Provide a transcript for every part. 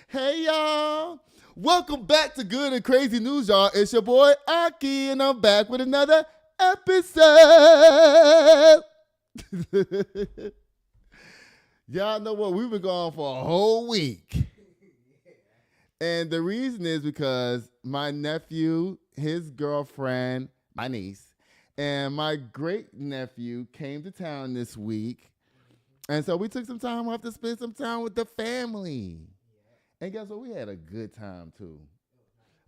Hey y'all, welcome back to Good and Crazy News, y'all. It's your boy Aki, and I'm back with another episode. Y'all know what? We've been gone for a whole week. And the reason is because my nephew, his girlfriend, my niece, and my great nephew came to town this week. And so we took some time off to spend some time with the family. And guess what? We had a good time too.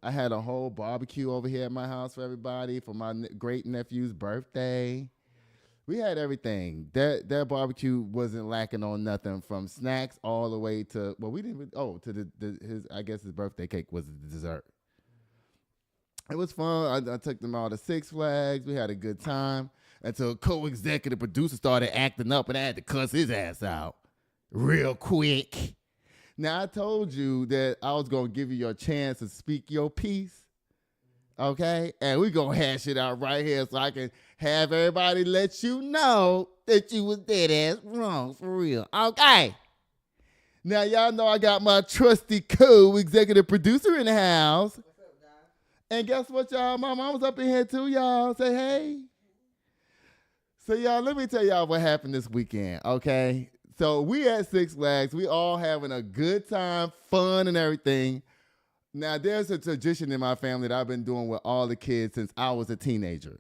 I had a whole barbecue over here at my house for everybody for my great nephew's birthday. We had everything. That barbecue wasn't lacking on nothing from snacks all the way to we didn't even, to his I guess his birthday cake was the dessert. It was fun. I took them all to Six Flags. We had a good time until co-executive producer started acting up and I had to cuss his ass out real quick. Now, I told you that I was going to give you your chance to speak your piece, okay? And we're going to hash it out right here so I can have everybody let you know that you was dead ass wrong, for real, okay? Now, y'all know I got my trusty co-executive producer in the house. What's up, guys? And guess what, y'all? My mom was up in here, too, y'all. Say hey. So, y'all, let me tell y'all what happened this weekend, okay? So we at Six Flags, we all having a good time, fun and everything. Now there's a tradition in my family that I've been doing with all the kids since I was a teenager.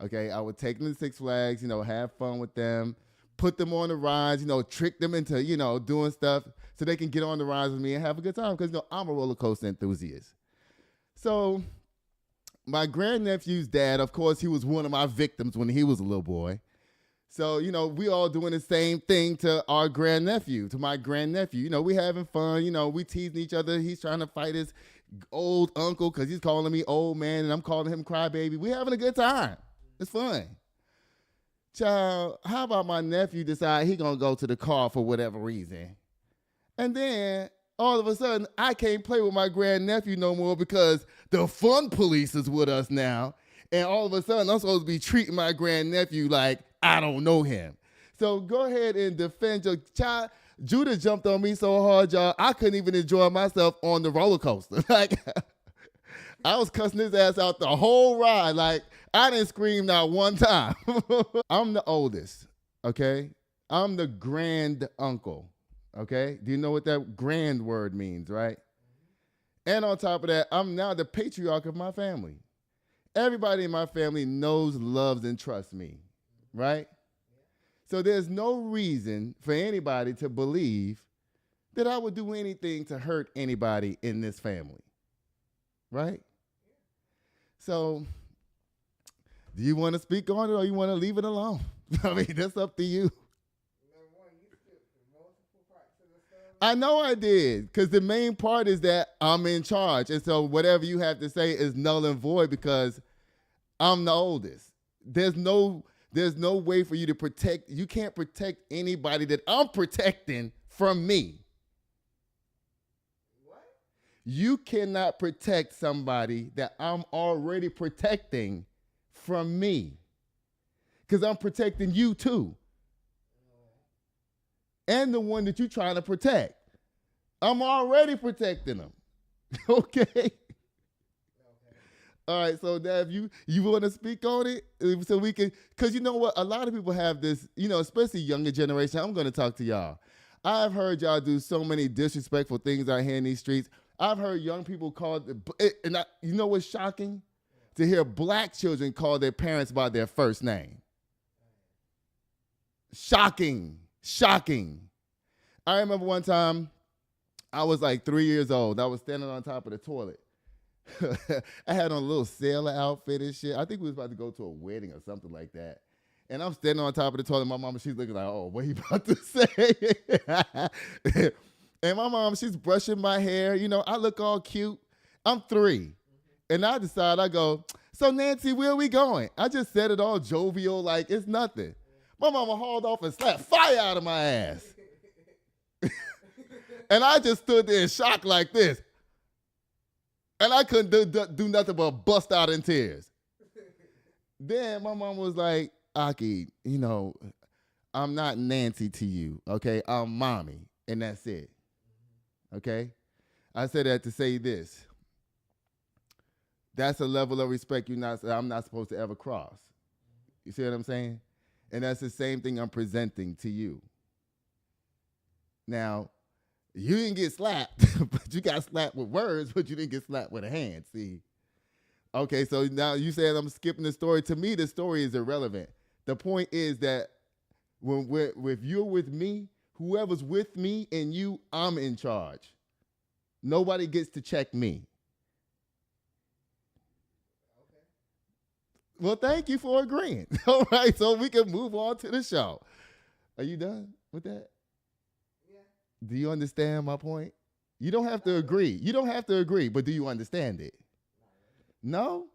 Okay, I would take them to Six Flags, have fun with them, put them on the rides, trick them into, doing stuff so they can get on the rides with me and have a good time because, I'm a roller coaster enthusiast. So my grandnephew's dad, of course, he was one of my victims when he was a little boy. So, we all doing the same thing to our grandnephew, to my grandnephew. We having fun. We teasing each other. He's trying to fight his old uncle because he's calling me old man, and I'm calling him crybaby. We having a good time. It's fun. Child, how about my nephew decide he going to go to the car for whatever reason? And then, all of a sudden, I can't play with my grandnephew no more because the fun police is with us now. And all of a sudden, I'm supposed to be treating my grandnephew like I don't know him. So go ahead and defend your child. Judah jumped on me so hard, y'all, I couldn't even enjoy myself on the roller coaster. Like, I was cussing his ass out the whole ride. Like, I didn't scream not one time. I'm the oldest, okay? I'm the grand uncle, okay? Do you know what that grand word means, right? And on top of that, I'm now the patriarch of my family. Everybody in my family knows, loves, and trusts me, right? So there's no reason for anybody to believe that I would do anything to hurt anybody in this family, right? So do you want to speak on it or you want to leave it alone? I mean, that's up to you. I know I did, because the main part is that I'm in charge. And so whatever you have to say is null and void because I'm the oldest. There's no way for you to protect. You can't protect anybody that I'm protecting from me. What? You cannot protect somebody that I'm already protecting from me. Because I'm protecting you too. And the one that you're trying to protect. I'm already protecting them. Okay? All right, so now if you want to speak on it, so we can, because you know what, a lot of people have this, especially younger generation. I'm going to talk to y'all. I've heard y'all do so many disrespectful things out here in these streets. I've heard young people call, you know what's shocking? To hear black children call their parents by their first name. Shocking. I remember one time, I was like 3 years old. I was standing on top of the toilet. I had on a little sailor outfit and shit. I think we was about to go to a wedding or something like that. And I'm standing on top of the toilet. My mama, she's looking like, oh, what he about to say? And my mom, she's brushing my hair. I look all cute. I'm 3. And I decide, I go, so Nancy, where are we going? I just said it all jovial, like it's nothing. My mama hauled off and slapped fire out of my ass. And I just stood there in shock like this. And I couldn't do nothing but bust out in tears. Then my mom was like, Aki, I'm not Nancy to you, okay? I'm mommy, and that's it, okay? I said that to say this. That's a level of respect I'm not supposed to ever cross. You see what I'm saying? And that's the same thing I'm presenting to you. Now, you didn't get slapped, but you got slapped with words, but you didn't get slapped with a hand. See? Okay, so now you said I'm skipping the story. To me, the story is irrelevant. The point is that if you're with me, whoever's with me and you, I'm in charge. Nobody gets to check me. Well, thank you for agreeing. All right, so we can move on to the show. Are you done with that? Yeah. Do you understand my point? You don't have to agree. You don't have to agree, but do you understand it? No?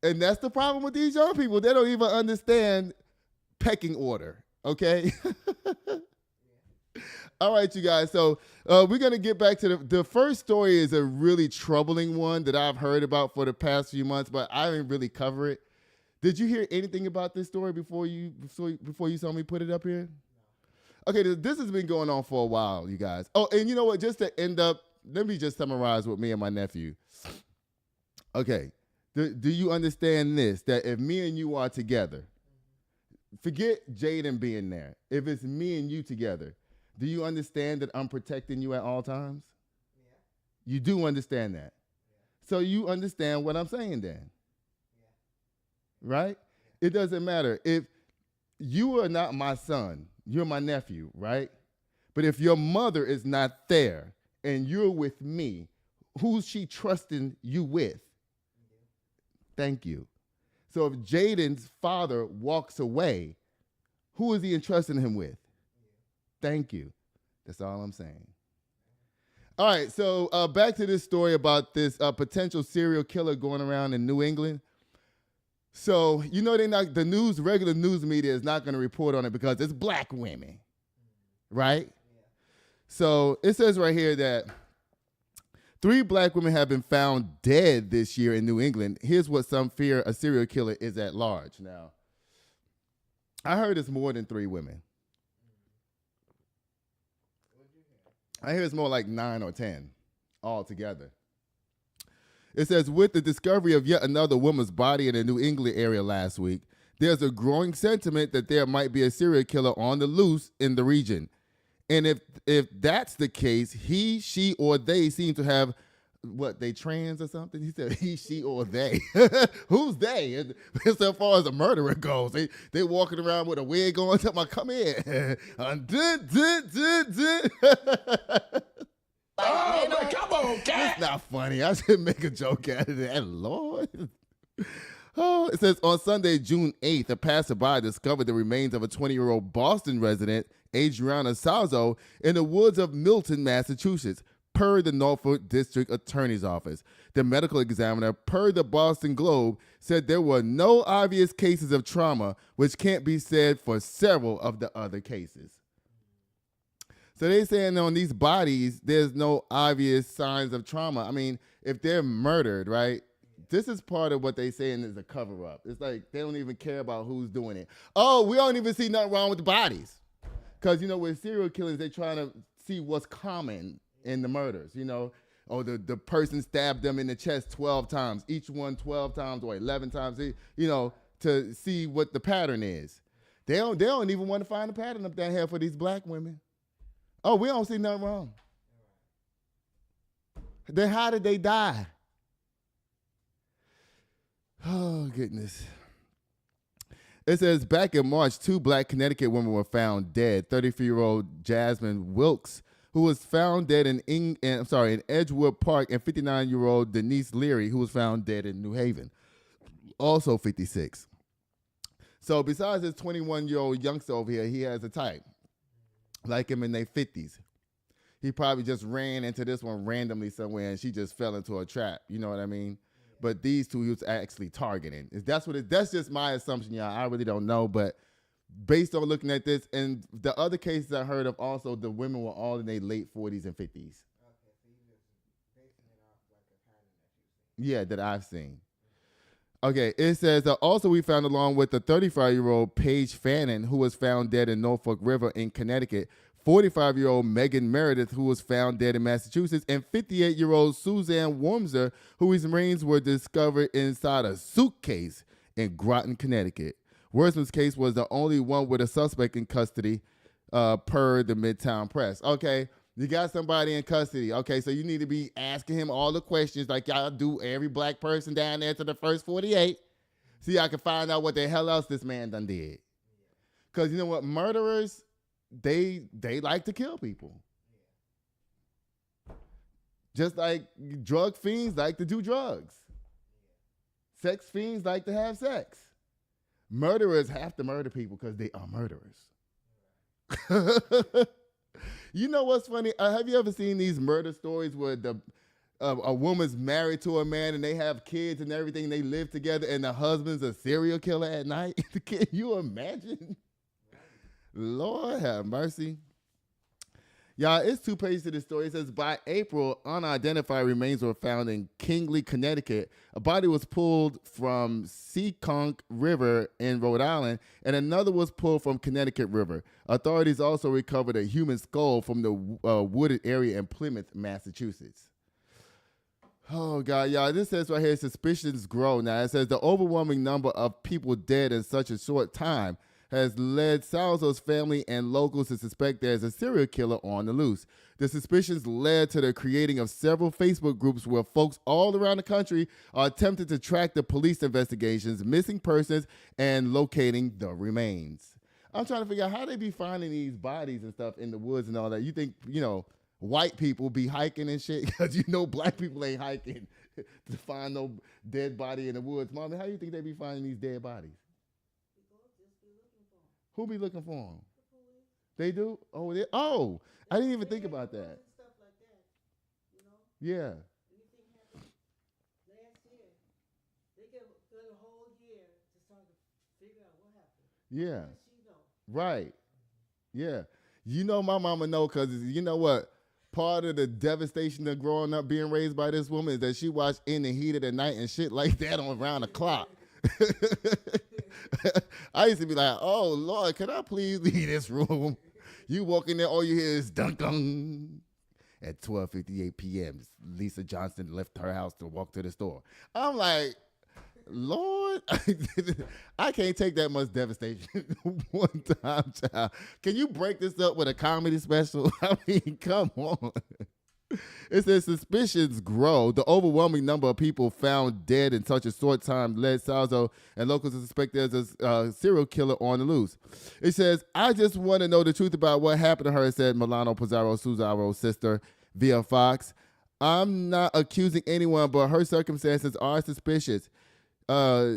And that's the problem with these young people. They don't even understand pecking order, okay? All right, you guys. So we're going to get back to the first story is a really troubling one that I've heard about for the past few months, but I didn't really cover it. Did you hear anything about this story before you saw me put it up here? No. Okay, this has been going on for a while, you guys. Oh, and you know what? Just to end up, let me just summarize with me and my nephew. Okay, do you understand this? That if me and you are together, forget Jaden being there. If it's me and you together, do you understand that I'm protecting you at all times? Yeah. You do understand that. Yeah. So you understand what I'm saying then. Right? It doesn't matter. If you are not my son, you're my nephew, right? But if your mother is not there and you're with me, who's she trusting you with? Thank you. So if Jaden's father walks away, who is he entrusting him with? Thank you. That's all I'm saying. All right, so back to this story about this potential serial killer going around in New England. So, you know, regular news media is not going to report on it because it's black women, right? Yeah. So it says right here that 3 black women have been found dead this year in New England. Here's what some fear a serial killer is at large. Now, I heard it's more than 3 women. I hear it's more like 9 or 10 altogether. It says, with the discovery of yet another woman's body in the New England area last week, there's a growing sentiment that there might be a serial killer on the loose in the region. And if that's the case, he, she, or they seem to have, they trans or something? He said he, she, or they. Who's they? And so far as a murderer goes, they walking around with a wig on, talking about, come here. Oh, man, come on, cat. It's not funny. I should make a joke out of that. Lord. Oh, it says on Sunday, June 8th, a passerby discovered the remains of a 20-year-old Boston resident, Adriana Salzo, in the woods of Milton, Massachusetts, per the Norfolk District Attorney's Office. The medical examiner, per the Boston Globe, said there were no obvious cases of trauma, which can't be said for several of the other cases. So they're saying on these bodies, there's no obvious signs of trauma. I mean, if they're murdered, right? This is part of what they're saying is a cover-up. It's like they don't even care about who's doing it. Oh, we don't even see nothing wrong with the bodies. Because, you know, with serial killings, they're trying to see what's common in the murders, you know. Oh, the person stabbed them in the chest 12 times, each one 12 times or 11 times, you know, to see what the pattern is. They don't even want to find a pattern up there for these black women. Oh, we don't see nothing wrong. Then how did they die? Oh, goodness. It says back in March, 2 black Connecticut women were found dead. 33-year-old Jasmine Wilkes, who was found dead in Edgewood Park, and 59-year-old Denise Leary, who was found dead in New Haven, also 56. So besides this 21-year-old youngster over here, he has a type. Like him in their 50s. He probably just ran into this one randomly somewhere and she just fell into a trap. You know what I mean? Yeah. But these 2 he was actually targeting. That's just my assumption, y'all. I really don't know. But based on looking at this and the other cases I heard of also, the women were all in their late 40s and 50s. Okay, so you just basing it off like a pattern that you've seen. Yeah, that I've seen. Okay, it says, also we found along with the 35-year-old Paige Fannin, who was found dead in Norfolk River in Connecticut, 45-year-old Megan Meredith, who was found dead in Massachusetts, and 58-year-old Suzanne Wormser, whose remains were discovered inside a suitcase in Groton, Connecticut. Wormser's case was the only one with a suspect in custody, per the Midtown Press. Okay, you got somebody in custody. Okay, so you need to be asking him all the questions like y'all do every black person down there to the first 48. See, I can find out what the hell else this man done did. Because you know what? Murderers, they like to kill people. Just like drug fiends like to do drugs. Sex fiends like to have sex. Murderers have to murder people because they are murderers. You know what's funny? Have you ever seen these murder stories where a woman's married to a man and they have kids and everything, they live together, and the husband's a serial killer at night? Can you imagine? Lord have mercy. Y'all, it's 2 pages to the story. It says, by April, unidentified remains were found in Kingley, Connecticut. A body was pulled from Seekonk River in Rhode Island, and another was pulled from Connecticut River. Authorities also recovered a human skull from the wooded area in Plymouth, Massachusetts. Oh, God, y'all, this says right here, suspicions grow. Now, it says the overwhelming number of people dead in such a short time has led Salzo's family and locals to suspect there's a serial killer on the loose. The suspicions led to the creating of several Facebook groups where folks all around the country are attempting to track the police investigations, missing persons, and locating the remains. I'm trying to figure out how they be finding these bodies and stuff in the woods and all that. You think, white people be hiking and shit? Because black people ain't hiking to find no dead body in the woods. Mommy, how do you think they be finding these dead bodies? Who be looking for them? They do? Oh, I didn't even think about that. Stuff like that, Yeah. Anything happened last year, they get a whole year to start to figure out what happened. Yeah. How does she know? Right. Yeah. My mama know because you know what? Part of the devastation of growing up being raised by this woman is that she watched In the Heat of the Night and shit like that on around the clock. I used to be like, oh, Lord, can I please leave this room? You walk in there, all you hear is dun-dun. At 12:58 p.m., Lisa Johnson left her house to walk to the store. I'm like, Lord, I can't take that much devastation one time, child. Can you break this up with a comedy special? I mean, come on. It says suspicions grow. The overwhelming number of people found dead in such a short time led Salzo and locals to suspect there's a serial killer on the loose. It says, I just want to know the truth about what happened to her, said Milano Pizarro Suzaro's sister via Fox. I'm not accusing anyone, but her circumstances are suspicious.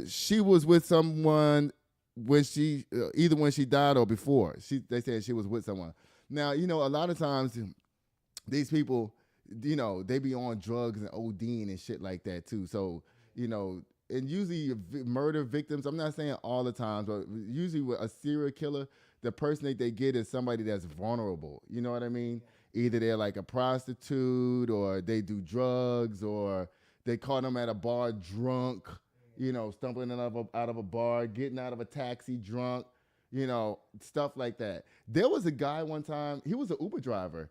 She was with someone when she, either when she died or before. They said she was with someone. Now, a lot of times these people, they be on drugs and ODing and shit like that too. So, and usually murder victims, I'm not saying all the time, but usually with a serial killer, the person that they get is somebody that's vulnerable. You know what I mean? Either they're like a prostitute or they do drugs or they caught them at a bar drunk, stumbling out of a bar, getting out of a taxi drunk, stuff like that. There was a guy one time, he was an Uber driver.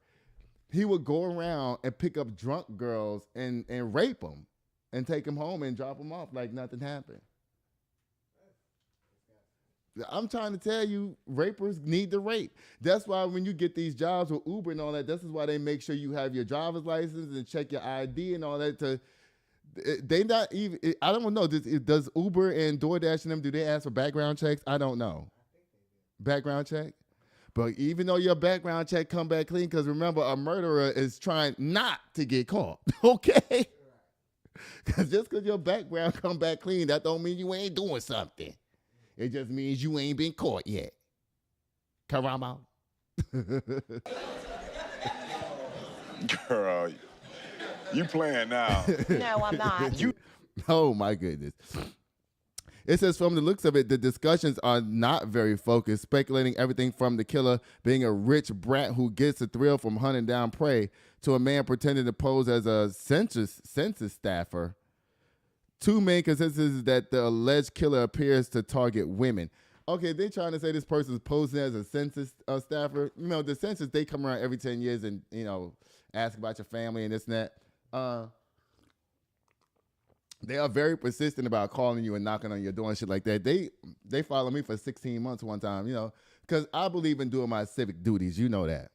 He would go around and pick up drunk girls and rape them and take them home and drop them off like nothing happened. I'm trying to tell you, rapers need to rape. That's why when you get these jobs with Uber and all that, this is why they make sure you have your driver's license and check your ID and all that. They not even, I don't know, does Uber and DoorDash and them, do they ask for background checks? I don't know. Background check? But even though your background check come back clean, because remember, a murderer is trying not to get caught, okay? Because just because your background come back clean, that don't mean you ain't doing something. It just means you ain't been caught yet. Caramba. Girl, you playing now. No, I'm not. Oh, my goodness. It says, from the looks of it, the discussions are not very focused, speculating everything from the killer being a rich brat who gets a thrill from hunting down prey to a man pretending to pose as a census staffer. Two main consensus is that the alleged killer appears to target women. Okay, they trying to say this person's posing as a census staffer. You know, the census, they come around every 10 years and, you know, ask about your family and this and that. They are very persistent about calling you and knocking on your door and shit like that. They followed me for 16 months one time, you know, because I believe in doing my civic duties. You know that.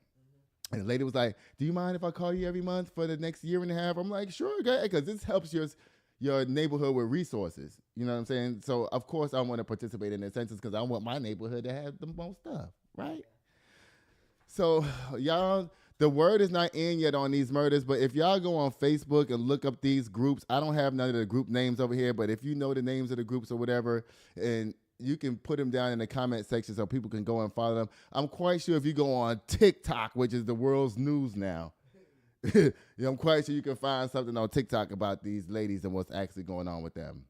And the lady was like, do you mind if I call you every month for the next year and a half? I'm like, sure, go ahead, because this helps your neighborhood with resources. You know what I'm saying? So, of course, I want to participate in the census because I want my neighborhood to have the most stuff, right? So, y'all, the word is not in yet on these murders, but if y'all go on Facebook and look up these groups, I don't have none of the group names over here, but if you know the names of the groups or whatever, and you can put them down in the comment section so people can go and follow them. I'm quite sure if you go on TikTok, which is the world's news now, you know, I'm quite sure you can find something on TikTok about these ladies and what's actually going on with them.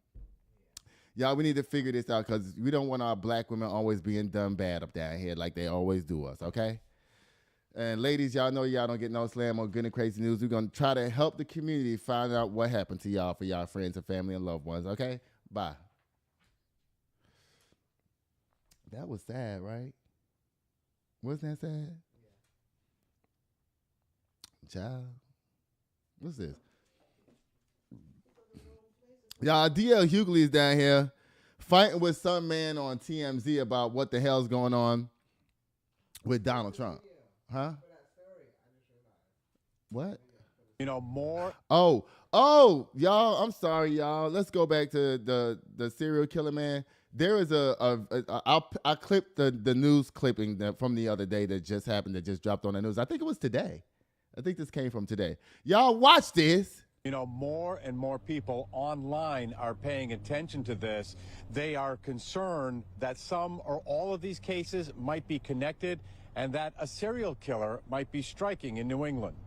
Y'all, we need to figure this out because we don't want our black women always being done bad up down here like they always do us, okay? And ladies, y'all know y'all don't get no slam on Good and Crazy News. We're going to try to help the community find out what happened to y'all for y'all friends and family and loved ones, okay? Bye. That was sad, right? Wasn't that sad? Yeah. Child. What's this? Y'all, DL Hughley is down here fighting with some man on TMZ about what the hell's going on with Donald Trump. Huh? What? You know, more. Oh, y'all, I'm sorry, y'all. Let's go back to the serial killer man. There is I clipped the news clipping from the other day that just happened, that just dropped on the news. I think it was today. I think this came from today. Y'all watch this. You know, more and more people online are paying attention to this. They are concerned that some or all of these cases might be connected and that a serial killer might be striking in New England.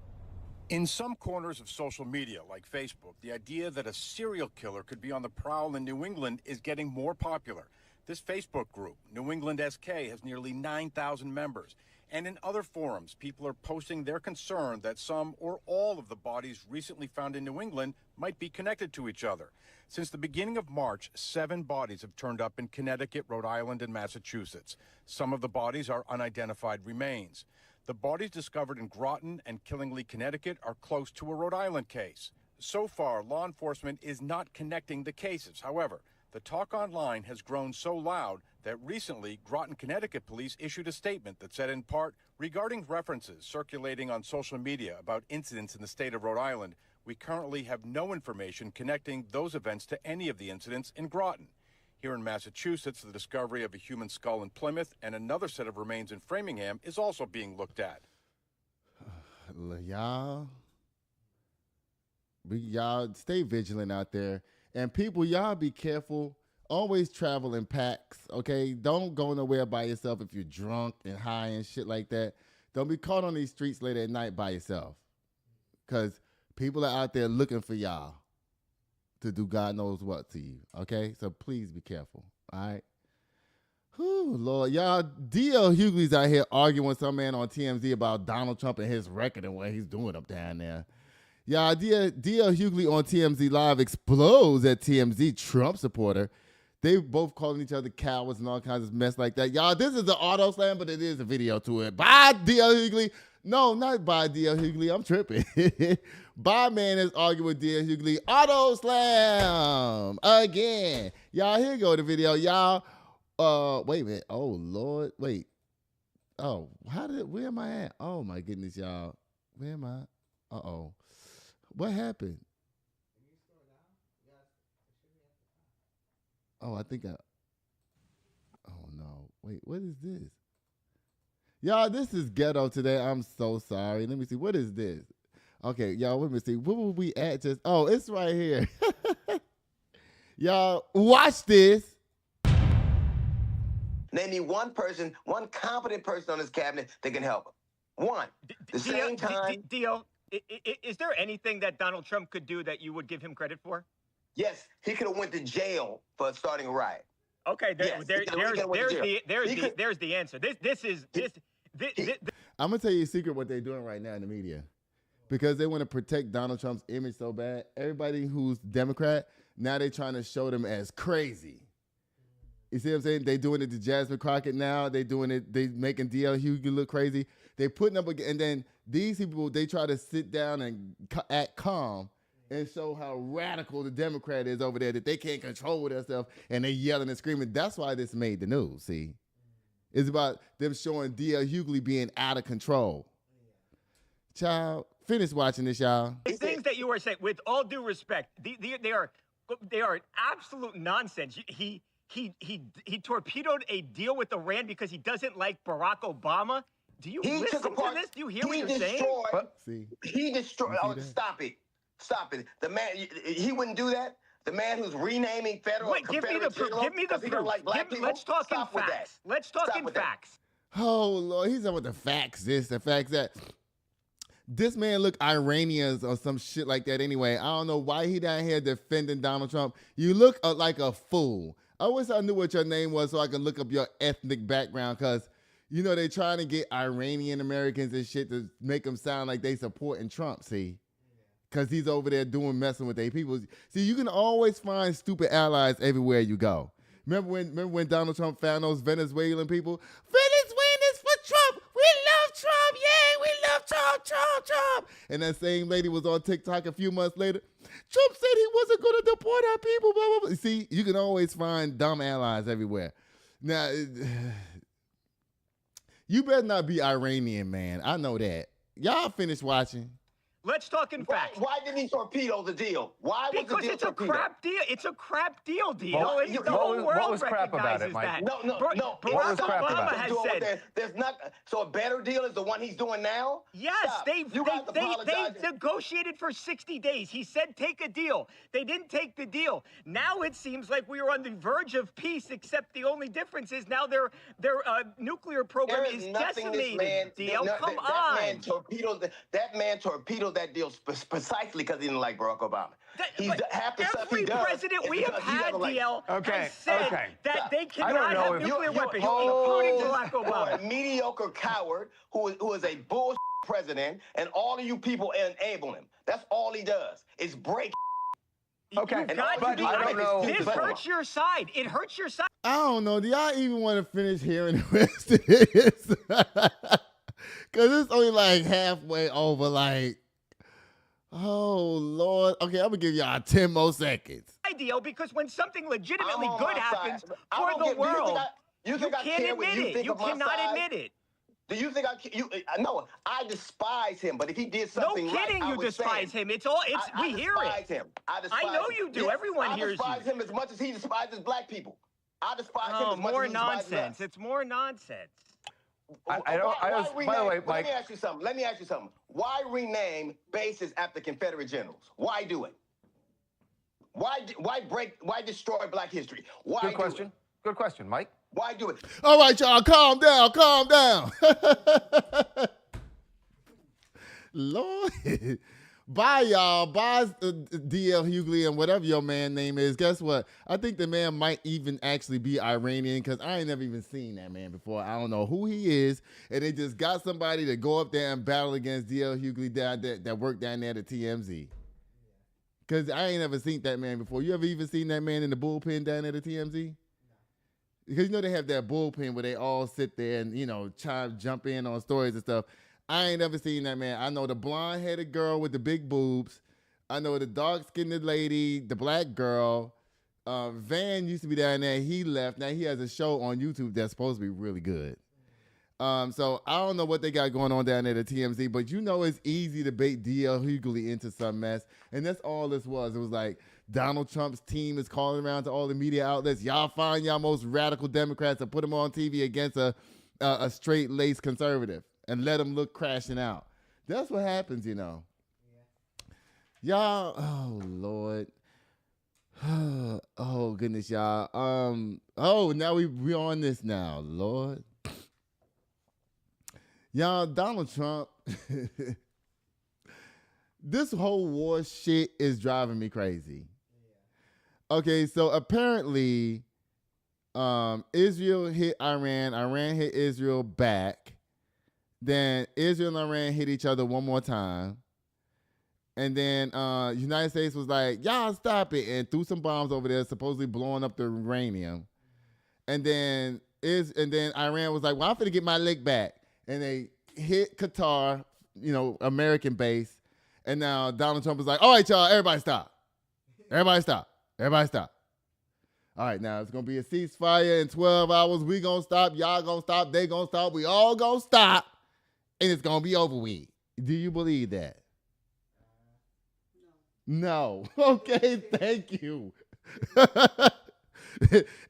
In some corners of social media, like Facebook, the idea that a serial killer could be on the prowl in New England is getting more popular. This Facebook group, New England SK, has nearly 9,000 members. And in other forums, people are posting their concern that some or all of the bodies recently found in New England might be connected to each other. Since the beginning of March, 7 bodies have turned up in Connecticut, Rhode Island, and Massachusetts. Some of the bodies are unidentified remains. The bodies discovered in Groton and Killingly, Connecticut, are close to a Rhode Island case. So far, law enforcement is not connecting the cases. However, the talk online has grown so loud that recently Groton, Connecticut police issued a statement that said, in part, regarding references circulating on social media about incidents in the state of Rhode Island, we currently have no information connecting those events to any of the incidents in Groton. Here in Massachusetts, the discovery of a human skull in Plymouth and another set of remains in Framingham is also being looked at. Y'all stay vigilant out there. And people, y'all be careful. Always travel in packs, okay? Don't go nowhere by yourself if you're drunk and high and shit like that. Don't be caught on these streets late at night by yourself. Because people are out there looking for y'all to do God knows what to you, okay? So please be careful, all right? Whew, Lord. Y'all, D.L. Hughley's out here arguing with some man on TMZ about Donald Trump and his record and what he's doing up down there. Y'all, D.L. Hughley on TMZ Live explodes at TMZ Trump supporter. They both calling each other cowards and all kinds of mess like that. Y'all, this is an auto slam, but it is a video to it. Bye, D.L. Hughley. No, not by D.L. Hughley. I'm tripping. Bye, man is arguing with D.L. Hughley. Auto slam again. Y'all, here go the video. Y'all, wait a minute. Oh, Lord. Wait. Oh, where am I at? Oh, my goodness, y'all. Where am I? Uh-oh. What happened? Oh, I think oh, no. Wait, what is this? Y'all, this is ghetto today. I'm so sorry. Let me see. What is this? Okay, y'all, let me see. Where were we at just? Oh, it's right here. Y'all, watch this. Name me one person, one competent person on this cabinet that can help him. One. The same time. Dio, is there anything that Donald Trump could do that you would give him credit for? Yes, he could have went to jail for starting a riot. Okay, there's the answer. I'm gonna tell you a secret what they're doing right now in the media, because they want to protect Donald Trump's image so bad. Everybody who's Democrat now they're trying to show them as crazy. You see what I'm saying? They doing it to Jasmine Crockett now. They doing it. They making DL Hughley look crazy. They putting up again, and then these people they try to sit down and act calm and show how radical the Democrat is over there that they can't control themselves and they yelling and screaming. That's why this made the news. See, it's about them showing DL Hughley being out of control. Child, finish watching this, y'all. The things that you are saying, with all due respect, they are absolute nonsense. He torpedoed a deal with Iran because he doesn't like Barack Obama. Do you listen to this? Do you hear what you're saying? He destroyed. Oh, stop it! The man, he wouldn't do that. The man who's renaming federal. Wait, give me the proof. Let's talk in facts. Let's talk in facts. Oh Lord, he's talking about the facts. This, the facts that. This man look Iranians or some shit like that anyway. I don't know why he down here defending Donald Trump. You look like a fool. I wish I knew what your name was so I can look up your ethnic background because, you know, they trying to get Iranian Americans and shit to make them sound like they supporting Trump, see? Because he's over there messing with their people. See, you can always find stupid allies everywhere you go. Remember when Donald Trump found those Venezuelan people? Venezuelans for Trump! We love Trump! Yeah, we love Trump! And that same lady was on TikTok a few months later. Trump said he wasn't going to deport our people, blah, blah, blah. See, you can always find dumb allies everywhere. Now, you better not be Iranian, man. I know that. Y'all finished watching. Let's talk in facts. Why didn't he torpedo the deal? Why was because the deal it's a torpedoed? crap deal. It's a crap deal. Well, The whole world what was crap about it, recognizes Mike? that. No. Barack Obama has said. There's not. So a better deal is the one he's doing now. Yes, Stop. they apologize. negotiated for 60 days. He said take a deal. They didn't take the deal. Now it seems like we are on the verge of peace, except the only difference is now their nuclear program is decimated. Come on. That man torpedoed that deal precisely because he didn't like Barack Obama. Every president we have had, DL, has said that they cannot have nuclear weapons, including Barack Obama. You're a mediocre coward who is a bull president, and all of you people enable him. That's all he does is break. Okay, but I don't know. This hurts your side. It hurts your side. I don't know. Do y'all even want to finish hearing the rest of this? Because it's only like halfway over, like, oh, Lord. Okay, I'm going to give y'all 10 more seconds. Ideal, because when something legitimately good happens for the world, you can't admit it. You cannot admit it. Do you think no, I despise him, but if he did something right, I you would despise him. We hear it. Him. I know you do. Everyone hears you. I despise him as much as he despises black people. I despise him as much more as he despises nonsense. us. It's more nonsense. By the way, Mike. Let me ask you something. Why rename bases after Confederate generals? Why do it? Why destroy black history? Why Good question. Good question, Mike. Why do it? All right, y'all, calm down. Lord. Bye, y'all. Bye, DL Hughley and whatever your man name is. Guess what? I think the man might even actually be Iranian because I ain't never even seen that man before. I don't know who he is. And they just got somebody to go up there and battle against DL Hughley down there that worked down there at TMZ. Because I ain't never seen that man before. You ever even seen that man in the bullpen down at the TMZ? Because you know they have that bullpen where they all sit there and, you know, jump in on stories and stuff. I ain't never seen that man. I know the blonde-headed girl with the big boobs. I know the dark-skinned lady, the black girl. Van used to be down there. He left. Now he has a show on YouTube that's supposed to be really good. So I don't know what they got going on down there at TMZ, but you know it's easy to bait DL Hughley into some mess. And that's all this was. It was like Donald Trump's team is calling around to all the media outlets. Y'all find y'all most radical Democrats and put them on TV against a straight-laced conservative and let them look crashing out. That's what happens, you know. Yeah. Y'all, oh, Lord. Oh, goodness, y'all. Now we on this now, Lord. Y'all, Donald Trump, this whole war shit is driving me crazy. Okay, so apparently Israel hit Iran, Iran hit Israel back, then Israel and Iran hit each other one more time, and then United States was like, y'all stop it, and threw some bombs over there, supposedly blowing up the uranium. and then Iran was like, well, I'm finna get my lick back. And they hit Qatar, American base. And now Donald Trump is like, all right, y'all, everybody stop. Everybody stop. Everybody stop. All right, now it's going to be a ceasefire in 12 hours. We going to stop. Y'all going to stop. They going to stop. We all going to stop. And it's going to be over with. Do you believe that? No. Okay, thank you.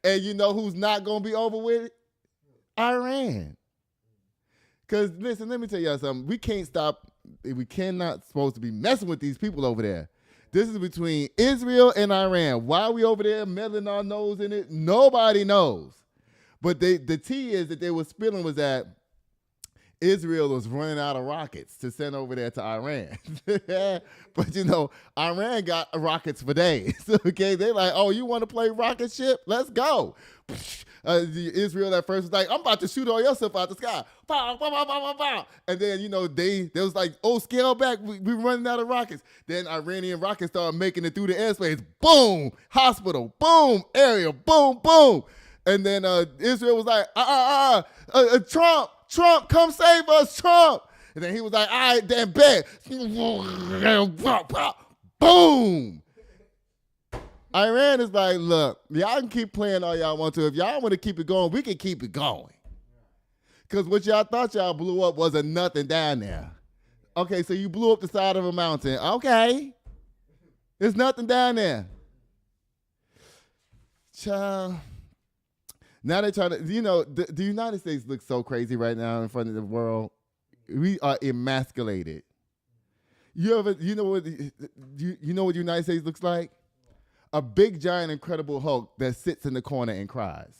And you know who's not going to be over with it? Iran. Because, listen, let me tell y'all something. We cannot supposed to be messing with these people over there. This is between Israel and Iran. Why are we over there meddling our nose in it? Nobody knows. But the tea is that they were spilling was that Israel was running out of rockets to send over there to Iran. But, Iran got rockets for days. Okay, they're like, oh, you want to play rocket ship? Let's go. Israel at first was like, I'm about to shoot all your stuff out the sky. Pow, pow, pow, pow, pow, pow. And then, they was like, oh, scale back. We're running out of rockets. Then Iranian rockets started making it through the airspace. Boom, hospital. Boom, area. Boom, boom. And then Israel was like, Trump, come save us, Trump. And then he was like, all right, then bet. Boom. Iran is like, look, y'all can keep playing all y'all want to. If y'all want to keep it going, we can keep it going. Because what y'all thought y'all blew up was a nothing down there. Okay, so you blew up the side of a mountain. Okay. There's nothing down there. Child. Now they're trying to, the United States looks so crazy right now in front of the world. We are emasculated. You know what the United States looks like? A big, giant, incredible Hulk that sits in the corner and cries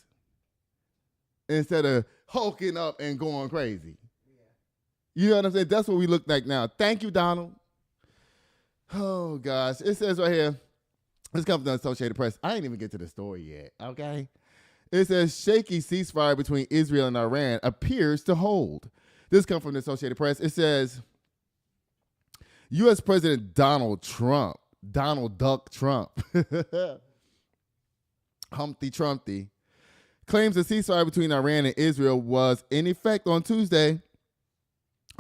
instead of hulking up and going crazy. You know what I'm saying? That's what we look like now. Thank you, Donald. Oh, gosh. It says right here, this comes from the Associated Press. I ain't even get to the story yet, okay? It says, shaky ceasefire between Israel and Iran appears to hold. This comes from the Associated Press. It says, U.S. President Donald Duck Trump, Humpty Trumpty, claims the ceasefire between Iran and Israel was in effect on Tuesday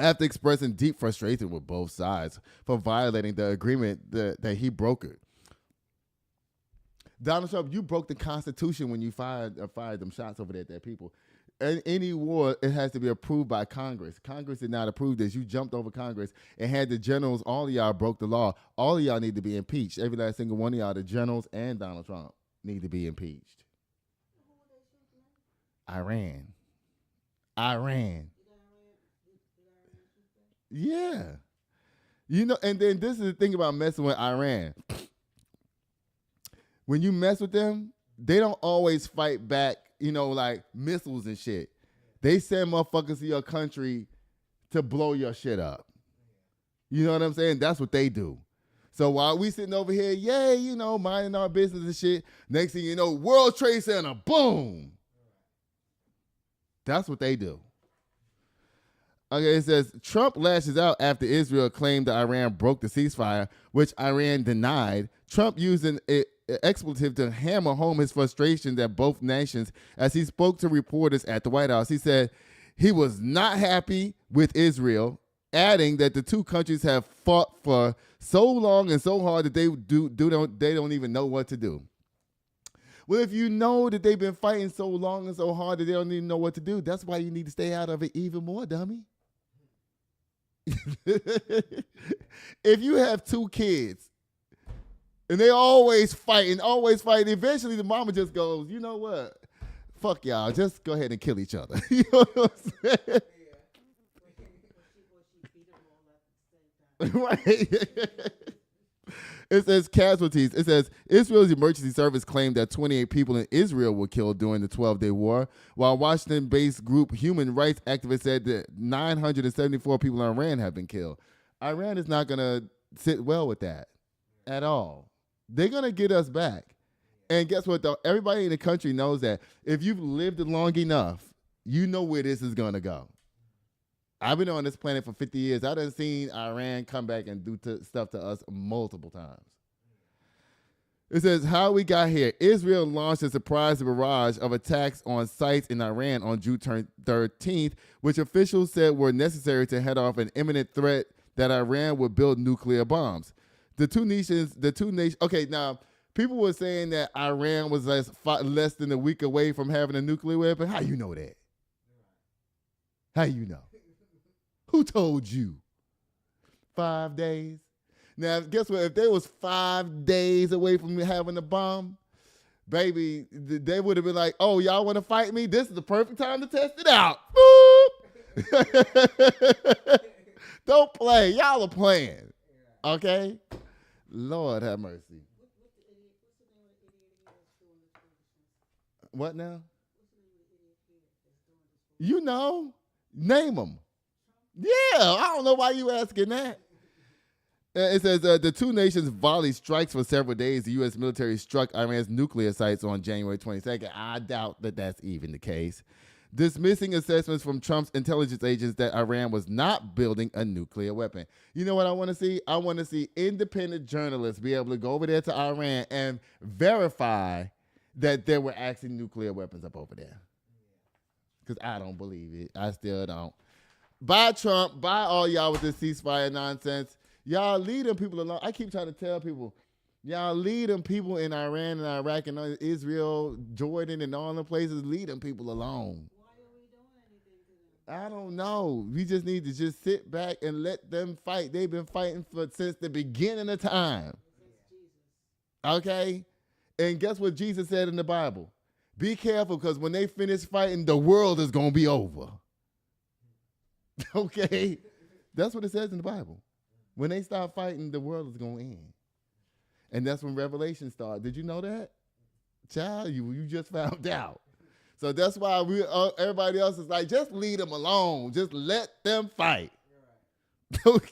after expressing deep frustration with both sides for violating the agreement that he brokered. Donald Trump, you broke the Constitution when you fired them shots over there at that people. Any war, it has to be approved by Congress. Congress did not approve this. You jumped over Congress and had the generals, all of y'all broke the law. All of y'all need to be impeached. Every last single one of y'all, the generals and Donald Trump, need to be impeached. Iran. Yeah. And then this is the thing about messing with Iran. When you mess with them, they don't always fight back, like missiles and shit. They send motherfuckers to your country to blow your shit up. You know what I'm saying? That's what they do. So while we sitting over here, minding our business and shit, next thing you know, World Trade Center, boom. That's what they do. Okay, it says, Trump lashes out after Israel claimed that Iran broke the ceasefire, which Iran denied. Trump used an expletive to hammer home his frustrations at both nations as he spoke to reporters at the White House. He said he was not happy with Israel, adding that the two countries have fought for so long and so hard that they don't even know what to do. Well, if you know that they've been fighting so long and so hard that they don't even know what to do, that's why you need to stay out of it even more, dummy. If you have two kids and they always fighting, eventually the mama just goes, you know what? Fuck y'all. Just go ahead and kill each other. You know what I'm saying? Right. It says casualties. It says Israel's emergency service claimed that 28 people in Israel were killed during the 12-day war, while Washington-based group human rights activists said that 974 people in Iran have been killed. Iran is not going to sit well with that at all. They're going to get us back. And guess what, though? Everybody in the country knows that. If you've lived long enough, you know where this is going to go. I've been on this planet for 50 years. I done seen Iran come back and do stuff to us multiple times. It says, how we got here. Israel launched a surprise barrage of attacks on sites in Iran on June 13th, which officials said were necessary to head off an imminent threat that Iran would build nuclear bombs. The two nations, okay, now, people were saying that Iran was less than a week away from having a nuclear weapon. How you know that? How you know? Who told you? 5 days? Now, guess what? If they was 5 days away from having a bomb, baby, they would have been like, oh, y'all want to fight me? This is the perfect time to test it out. Boop! Don't play. Y'all are playing. Okay? Lord have mercy. What now? You know. Name them. Yeah, I don't know why you asking that. It says the two nations volleyed strikes for several days. The U.S. military struck Iran's nuclear sites on January 22nd. I doubt that that's even the case. Dismissing assessments from Trump's intelligence agents that Iran was not building a nuclear weapon. You know what I want to see? I want to see independent journalists be able to go over there to Iran and verify that there were actually nuclear weapons up over there. Because I don't believe it. I still don't. Bye, Trump. Bye, all y'all with this ceasefire nonsense. Y'all lead them people alone. I keep trying to tell people, y'all lead them people in Iran and Iraq and Israel, Jordan, and all the places. Lead them people alone. Why are we doing anything to them? I don't know. We just need to just sit back and let them fight. They've been fighting since the beginning of time. Okay? And guess what Jesus said in the Bible? Be careful, because when they finish fighting, the world is going to be over. Okay? That's what it says in the Bible. When they start fighting, the world is going to end. And that's when Revelation started. Did you know that? Child, you just found out. So that's why everybody else is like, just leave them alone. Just let them fight. Okay?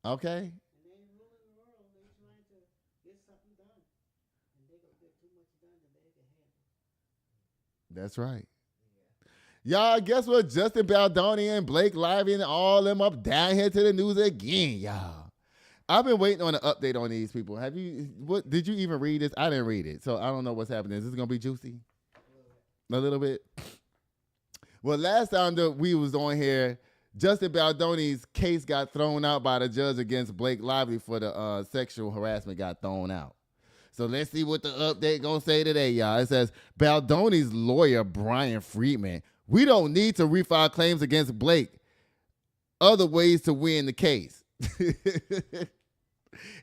Okay. And they ain't ruling the world. They trying to get something done. And they gonna get too much done that they can handle. That's right. Y'all, guess what? Justin Baldoni and Blake Lively and all them up down here to the news again, y'all. I've been waiting on an update on these people. Did you even read this? I didn't read it, so I don't know what's happening. Is this gonna be juicy? A little bit. Well, last time that we was on here, Justin Baldoni's case got thrown out by the judge against Blake Lively for the sexual harassment got thrown out. So let's see what the update gonna say today, y'all. It says, Baldoni's lawyer, Bryan Freedman, we don't need to refile claims against Blake. Other ways to win the case.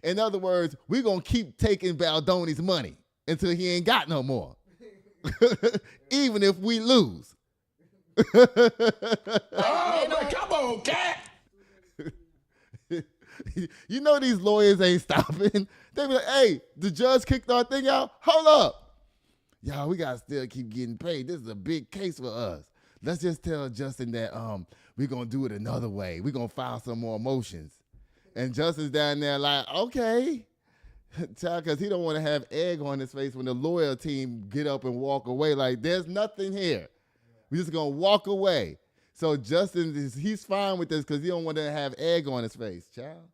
In other words, we're gonna keep taking Baldoni's money until he ain't got no more. Even if we lose. Oh, man, come on, cat. You know these lawyers ain't stopping. They be like, hey, the judge kicked our thing out. Hold up. Y'all, we got to still keep getting paid. This is a big case for us. Let's just tell Justin that we're going to do it another way. We're going to file some more motions. And Justin's down there like, okay. Child, because he don't want to have egg on his face when the lawyer team get up and walk away like, there's nothing here. We're just going to walk away. So Justin, he's fine with this because he don't want to have egg on his face, child.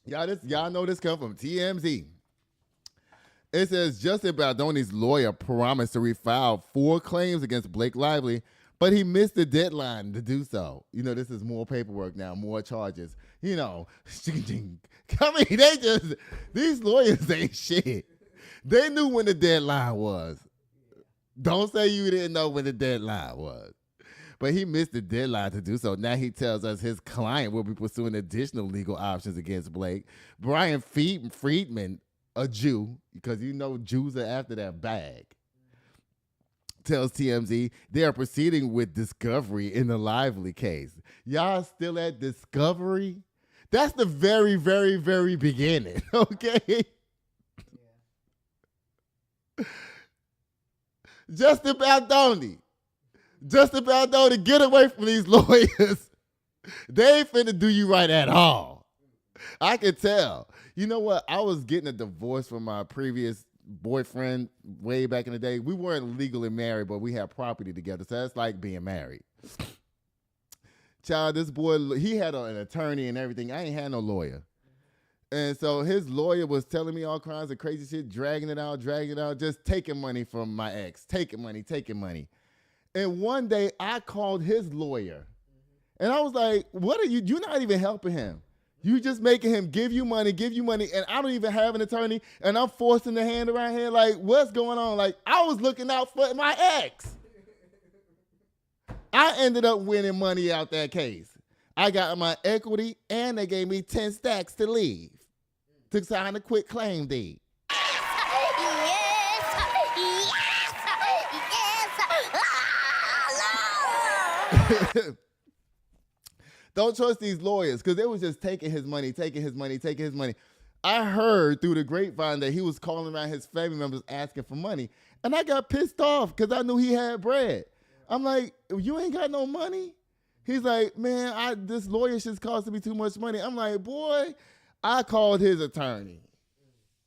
Y'all know this come from TMZ. It says Justin Baldoni's lawyer promised to refile 4 claims against Blake Lively, but he missed the deadline to do so. You know, this is more paperwork now, more charges. You know, I mean, these lawyers ain't shit. They knew when the deadline was. Don't say you didn't know when the deadline was. But he missed the deadline to do so. Now he tells us his client will be pursuing additional legal options against Blake. Bryan Freedman, a Jew, because you know Jews are after that bag, tells TMZ they are proceeding with discovery in the Lively case. Y'all still at discovery? That's the very, very, very beginning, okay? Justin Baldoni, get away from these lawyers. They ain't finna do you right at all. I can tell. You know what? I was getting a divorce from my previous boyfriend way back in the day. We weren't legally married, but we had property together. So that's like being married. Child, this boy, he had an attorney and everything. I ain't had no lawyer. And so his lawyer was telling me all kinds of crazy shit, dragging it out, just taking money from my ex, taking money. And one day I called his lawyer. And I was like, what are you? You're not even helping him. You just making him give you money, and I don't even have an attorney, and I'm forcing the hand around here. Like, what's going on? Like, I was looking out for my ex. I ended up winning money out that case. I got my equity, and they gave me 10 stacks to leave, to sign a quit claim deed. Don't trust these lawyers, because they was just taking his money. I heard through the grapevine that he was calling around his family members asking for money. And I got pissed off because I knew he had bread. I'm like, you ain't got no money? He's like, man, this lawyer shit's costing me too much money. I'm like, boy, I called his attorney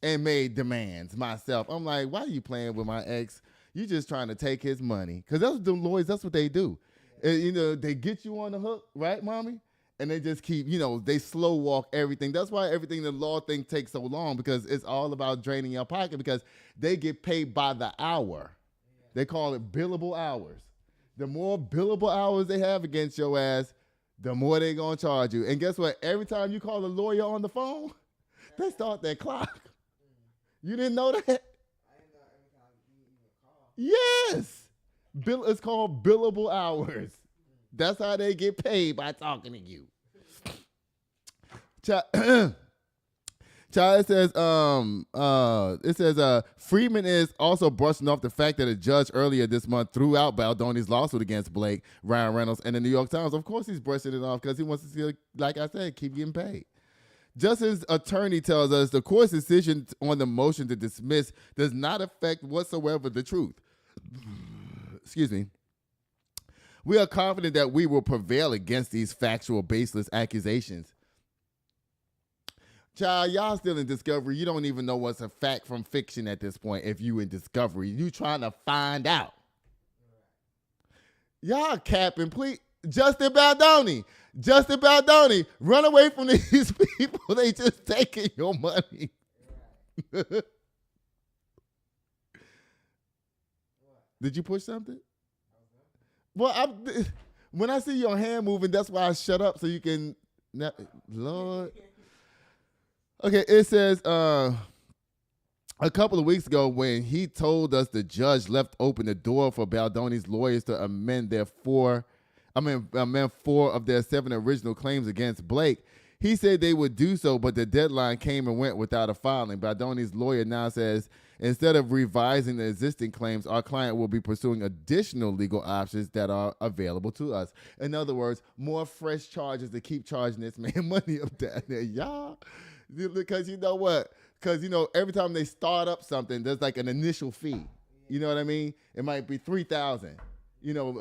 and made demands myself. I'm like, why are you playing with my ex? You just trying to take his money. Because that's what the lawyers, that's what they do. And, they get you on the hook, right, mommy? And they just keep, they slow walk everything. That's why everything, the law thing takes so long, because it's all about draining your pocket, because they get paid by the hour. They call it billable hours. The more billable hours they have against your ass, the more they're going to charge you. And guess what? Every time you call a lawyer on the phone, they start that clock. You didn't know that? I didn't know every time you even call. Yes. It's called billable hours. That's how they get paid, by talking to you. Child, it says Freedman is also brushing off the fact that a judge earlier this month threw out Baldoni's lawsuit against Blake, Ryan Reynolds, and the New York Times. Of course he's brushing it off because he wants to see, like I said, keep getting paid. Justice's attorney tells us the court's decision on the motion to dismiss does not affect whatsoever the truth. Excuse me. We are confident that we will prevail against these factual, baseless accusations. Child, y'all still in discovery. You don't even know what's a fact from fiction at this point if you in discovery. You trying to find out. Y'all capping, please. Justin Baldoni, run away from these people. They just taking your money. Did you push something? Well, when I see your hand moving, that's why I shut up so you can. Lord. Okay, it says a couple of weeks ago when he told us the judge left open the door for Baldoni's lawyers to amend four of their 7 original claims against Blake. He said they would do so, but the deadline came and went without a filing. Baldoni's lawyer now says instead of revising the existing claims, our client will be pursuing additional legal options that are available to us. In other words, more fresh charges to keep charging this man money up there. Y'all, because you know what? Because, every time they start up something, there's like an initial fee. You know what I mean? It might be $3,000,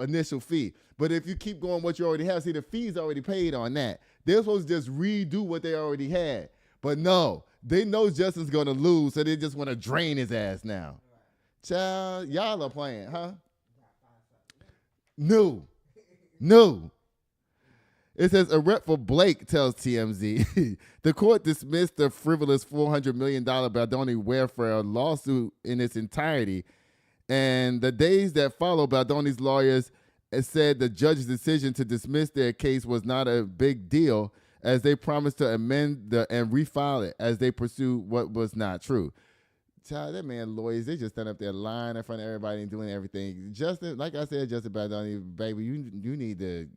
initial fee. But if you keep going what you already have, see, the fee's already paid on that. They're supposed to just redo what they already had. But no, they know Justin's going to lose, so they just want to drain his ass now. Child, y'all are playing, huh? No. It says a rep for Blake tells TMZ the court dismissed the frivolous $400 million Baldoni welfare lawsuit in its entirety. And the days that followed, Baldoni's lawyers said the judge's decision to dismiss their case was not a big deal, as they promised to amend and refile it as they pursue what was not true. Child, that man lawyers, they just stand up there lying in front of everybody and doing everything. Justin, like I said, Justin Baldoni, baby, you need to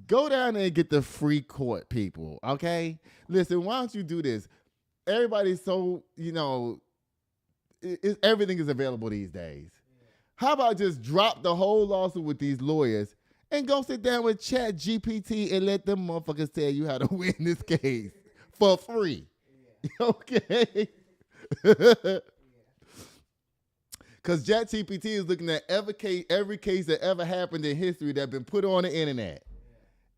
go down there and get the free court people, okay? Listen, why don't you do this? Everybody's so, everything is available these days. How about just drop the whole lawsuit with these lawyers and go sit down with Chat GPT and let them motherfuckers tell you how to win this case for free? Okay? Because Chat GPT is looking at every case that ever happened in history that's been put on the internet.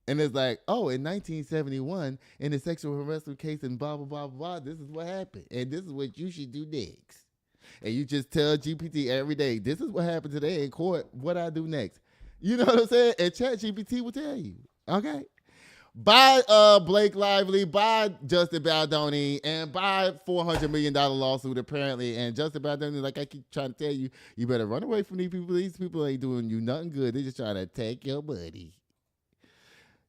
And it's like, oh, in 1971, in the sexual harassment case and blah, blah, blah, blah, this is what happened. And this is what you should do next. and you just tell GPT every day, this is what happened today in court, what I do next. You know what I'm saying? And Chat GPT will tell you. Okay? Buy Blake Lively, buy Justin Baldoni, and buy $400 million lawsuit apparently. And Justin Baldoni, like I keep trying to tell you, you better run away from these people. These people ain't doing you nothing good. They're just trying to take your money.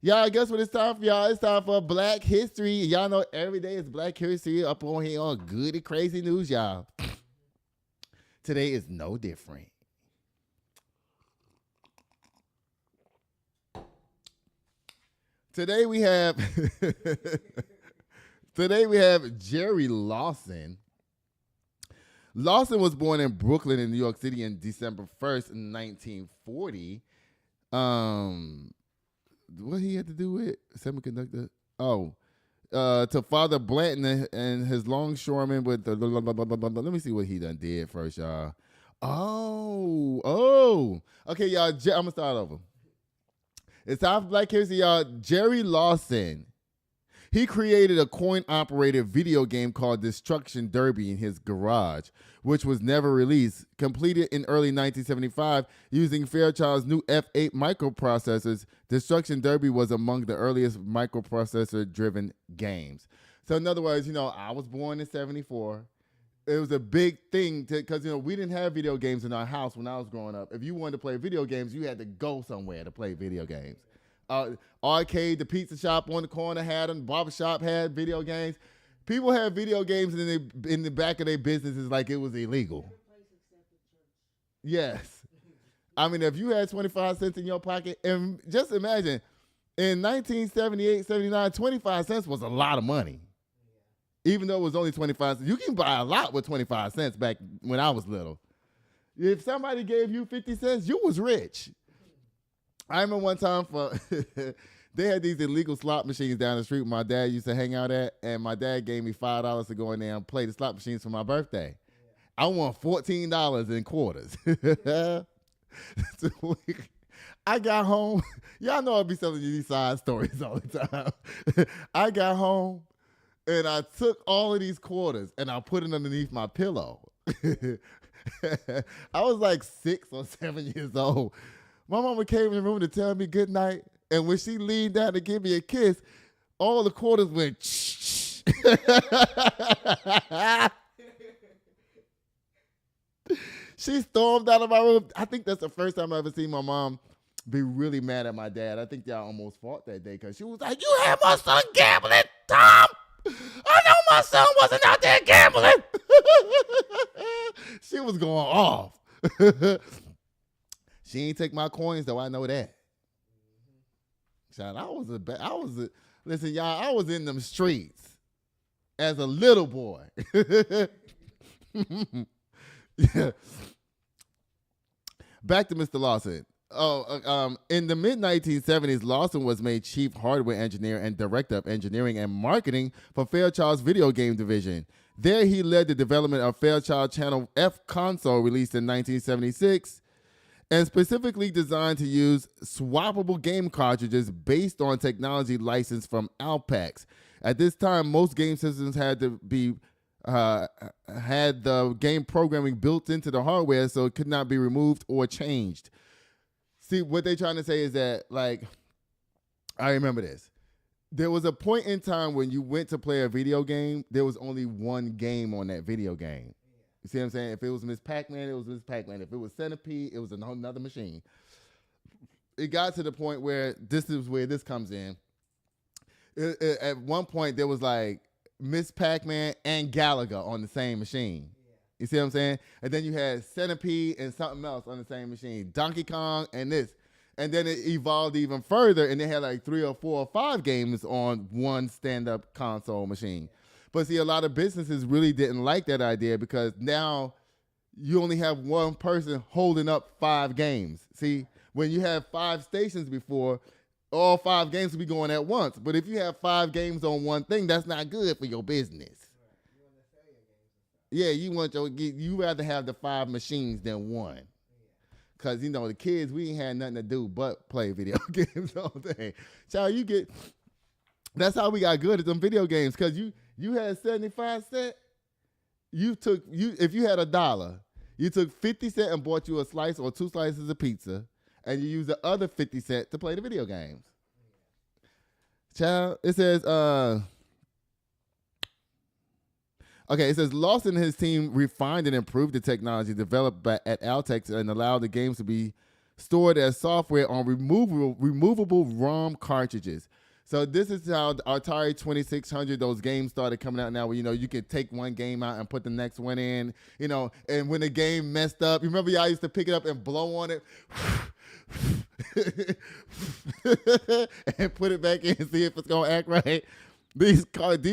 Y'all, guess what it's time for, y'all? It's time for Black History. Y'all know every day is Black History up on here on Good and Crazy News, y'all. Today is no different. Today we have Jerry Lawson. Lawson was born in Brooklyn in New York City in December 1st, 1940. What he had to do with semiconductor? To Father Blanton and his longshoreman with the let me see what he done did first, y'all. Okay, y'all. I'm gonna start over. It's time for Black History, y'all. Jerry Lawson. He created a coin-operated video game called Destruction Derby in his garage, which was never released. Completed in early 1975 using Fairchild's new F8 microprocessors, Destruction Derby was among the earliest microprocessor-driven games. So in other words, I was born in 74. It was a big thing because, we didn't have video games in our house when I was growing up. If you wanted to play video games, you had to go somewhere to play video games. Arcade, the pizza shop on the corner had them. Barbershop had video games. People had video games in the back of their businesses like it was illegal. Yes. I mean, if you had 25 cents in your pocket, and just imagine, in 1978, 79, 25 cents was a lot of money. Even though it was only 25 cents. You can buy a lot with 25 cents back when I was little. If somebody gave you 50 cents, you was rich. I remember one time they had these illegal slot machines down the street my dad used to hang out at, and my dad gave me $5 to go in there and play the slot machines for my birthday. I won $14 in quarters. So I got home. Y'all know I'll be telling you these side stories all the time. I got home, and I took all of these quarters, and I put it underneath my pillow. I was like 6 or 7 years old. My mama came in the room to tell me good night, and when she leaned down to give me a kiss, all the quarters went shh. She stormed out of my room. I think that's the first time I ever seen my mom be really mad at my dad. I think y'all almost fought that day because she was like, "You had my son gambling, Tom. I know my son wasn't out there gambling." She was going off. She ain't take my coins though. I know that. Child, listen, y'all. I was in them streets as a little boy. Yeah. Back to Mr. Lawson. In the mid-1970s, Lawson was made chief hardware engineer and director of engineering and marketing for Fairchild's video game division. There, he led the development of Fairchild Channel F console released in 1976 and specifically designed to use swappable game cartridges based on technology licensed from Alpax. At this time, most game systems had to be had the game programming built into the hardware, so it could not be removed or changed. See, what they're trying to say is that, like, I remember this. There was a point in time when you went to play a video game, there was only one game on that video game. You see what I'm saying? If it was Miss Pac-Man, it was Miss Pac-Man. If it was Centipede, it was another machine. It got to the point where this is where this comes in. At one point, there was like Miss Pac-Man and Galaga on the same machine. You see what I'm saying? And then you had Centipede and something else on the same machine. Donkey Kong and this. And then it evolved even further, and they had like 3 or 4 or 5 games on one stand-up console machine. But see, a lot of businesses really didn't like that idea because now you only have one person holding up 5 games. See, when you have 5 stations before, all 5 games will be going at once. But if you have 5 games on one thing, that's not good for your business. Yeah, you rather have the 5 machines than one. Because, the kids, we ain't had nothing to do but play video games all day. Child, that's how we got good at them video games. Because you had 75 cents if you had $1, you took 50 cents and bought you a slice or 2 slices of pizza, and you used the other 50 cents to play the video games. Child, it says, it says Lawson and his team refined and improved the technology developed at Altex and allowed the games to be stored as software on removable ROM cartridges. So this is how the Atari 2600, those games started coming out now where, you can take one game out and put the next one in, and when the game messed up, you remember y'all used to pick it up and blow on it and put it back in and see if it's going to act right. These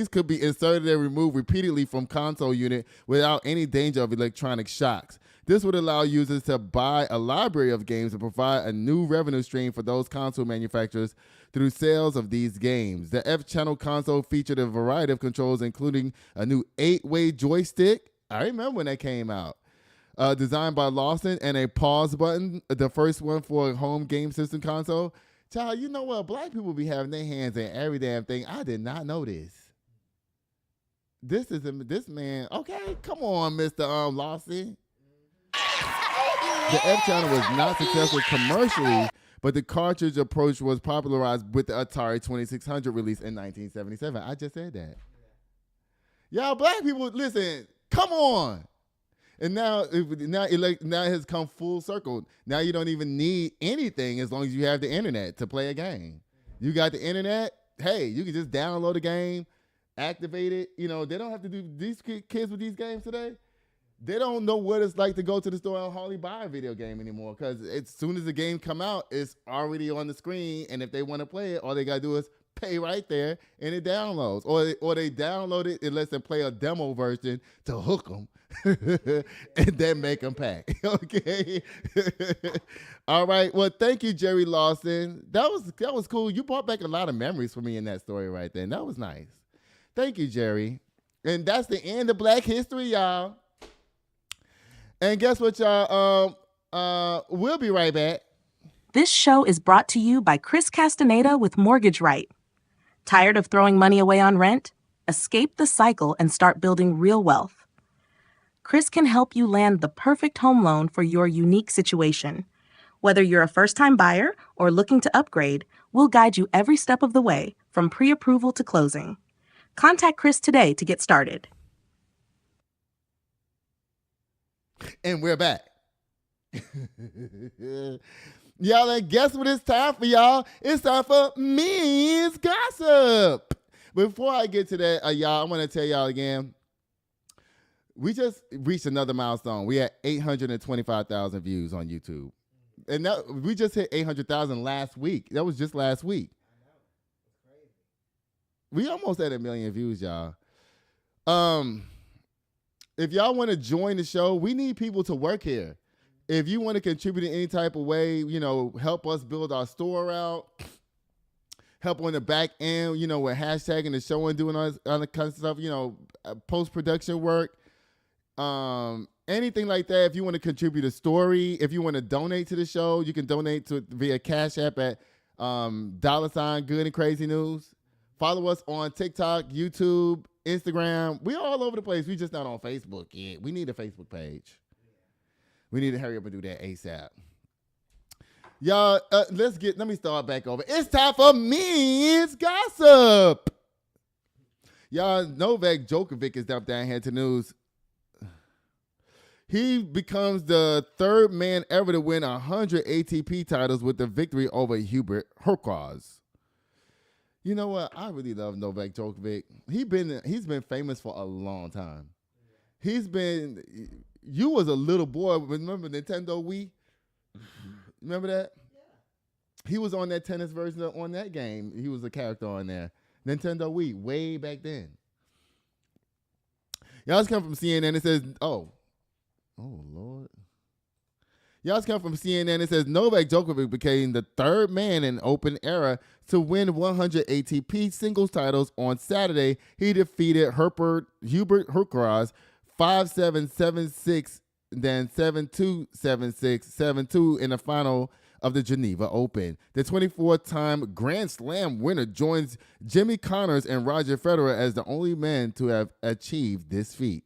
could be inserted and removed repeatedly from console unit without any danger of electronic shocks. This would allow users to buy a library of games and provide a new revenue stream for those console manufacturers through sales of these games. The F-Channel console featured a variety of controls, including a new 8-way joystick. I remember when that came out. Designed by Lawson, and a pause button, the first one for a home game system console. Child, you know what? Black people be having their hands in every damn thing. I did not know this. This man. Okay, come on, Mr. Lawson. The F-Channel was not successful commercially, but the cartridge approach was popularized with the Atari 2600 release in 1977. I just said that. Y'all black people, listen, come on. And now it has come full circle. Now you don't even need anything as long as you have the internet to play a game. You got the internet, hey, you can just download a game, activate it. They don't have to do, these kids with these games today, they don't know what it's like to go to the store and hardly buy a video game anymore, because as soon as the game come out, it's already on the screen, and if they want to play it, all they got to do is pay right there, and it downloads. Or they download it, it lets them play a demo version to hook them, and then make them pay. Okay? All right. Well, thank you, Jerry Lawson. That was cool. You brought back a lot of memories for me in that story right there. And that was nice. Thank you, Jerry. And that's the end of Black History, y'all. And guess what, y'all? We'll be right back. This show is brought to you by Chris Castaneda with Mortgage Right. Tired of throwing money away on rent? Escape the cycle and start building real wealth. Chris can help you land the perfect home loan for your unique situation. Whether you're a first-time buyer or looking to upgrade, we'll guide you every step of the way, from pre-approval to closing. Contact Chris today to get started. And we're back. Y'all, and guess what it's time for, y'all? It's time for Men's Gossip. Before I get to that, y'all, I want to tell y'all again, we just reached another milestone. We had 825,000 views on YouTube. And we just hit 800,000 last week. That was just last week. I know. It's crazy. We almost had 1 million views, y'all. If y'all want to join the show, we need people to work here. If you want to contribute in any type of way, help us build our store out, help on the back end, with hashtagging the show and doing all the kind of stuff, post-production work, anything like that. If you want to contribute a story, if you want to donate to the show, you can donate to via Cash App at $ Good and Crazy News. Follow us on TikTok, YouTube, Instagram. We're all over the place. We're just not on Facebook yet. We need a Facebook page. We need to hurry up and do that ASAP. Y'all, let me start back over. It's time for Men's Gossip. Y'all, Novak Djokovic is down here to news. He becomes the third man ever to win 100 ATP titles with the victory over Hubert Hurkacz. You know what? I really love Novak Djokovic. He's been famous for a long time. You was a little boy. Remember Nintendo Wii? Remember that? Yeah. He was on that tennis version on that game. He was a character on there. Nintendo Wii, way back then. Y'all just come from CNN. It says, oh Lord. Y'all just come from CNN. It says Novak Djokovic became the third man in Open era to win 100 ATP singles titles on Saturday. He defeated Hubert Hurkacz 5-7, 7-6, then 7-2, 7-6, 7-2 in the final of the Geneva Open. The 24-time Grand Slam winner joins Jimmy Connors and Roger Federer as the only men to have achieved this feat.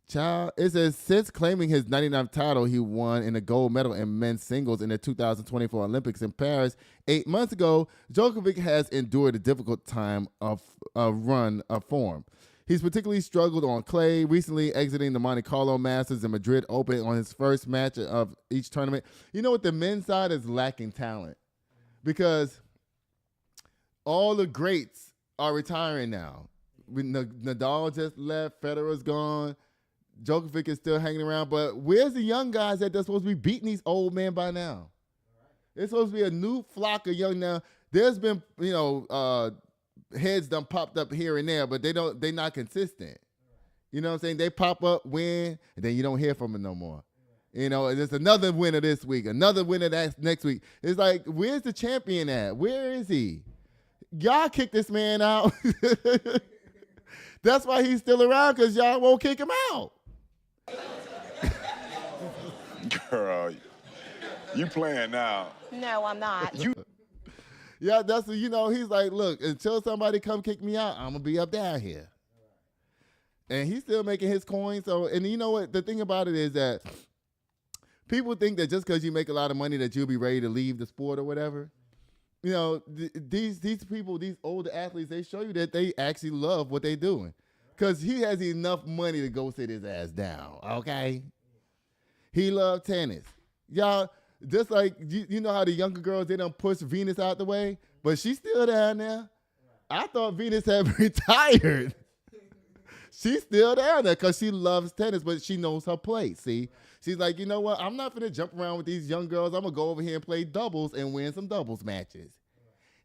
Child, it says since claiming his 99th title, he won in a gold medal in men's singles in the 2024 Olympics in Paris 8 months ago. Djokovic has endured a difficult time of run of form. He's particularly struggled on clay, recently exiting the Monte Carlo Masters and Madrid Open on his first match of each tournament. You know what? The men's side is lacking talent because all the greats are retiring now. Nadal just left, Federer's gone. Djokovic is still hanging around, but where's the young guys that they're supposed to be beating these old men by now? It's supposed to be a new flock of young now. There's been, heads done popped up here and there, but they're not consistent. You know what I'm saying? They pop up, win, and then you don't hear from them no more. You know, there's another winner this week, another winner next week. It's like, where's the champion at? Where is he? Y'all kick this man out. That's why he's still around, because y'all won't kick him out. Girl, you playing now. No, I'm not. Yeah, that's what, he's like, look, until somebody come kick me out, I'm going to be up down here. And he's still making his coin. So, and you know what? The thing about it is that people think that just because you make a lot of money that you'll be ready to leave the sport or whatever. You know, these people, these older athletes, they show you that they actually love what they're doing. Because he has enough money to go sit his ass down, okay? He loved tennis. Y'all, just like, you know how the younger girls, they done push Venus out the way, but she's still down there. I thought Venus had retired. She's still down there because she loves tennis, but she knows her place, see? She's like, you know what? I'm not going to jump around with these young girls. I'm going to go over here and play doubles and win some doubles matches.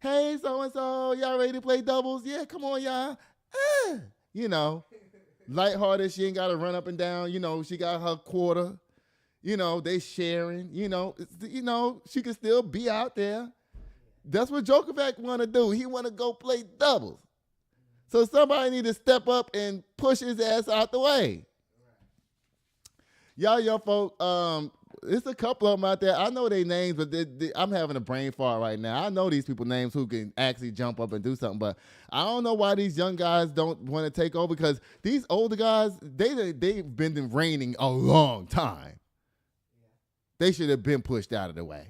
Hey, so-and-so, y'all ready to play doubles? Yeah, come on, y'all. Lighthearted. She ain't got to run up and down. She got her quarter. They sharing. She can still be out there. That's what Djokovic want to do. He want to go play doubles. So somebody need to step up and push his ass out the way. Y'all young folk, there's a couple of them out there. I know their names, but I'm having a brain fart right now. I know these people names who can actually jump up and do something, but I don't know why these young guys don't want to take over, because these older guys, they've been reigning a long time. They should have been pushed out of the way.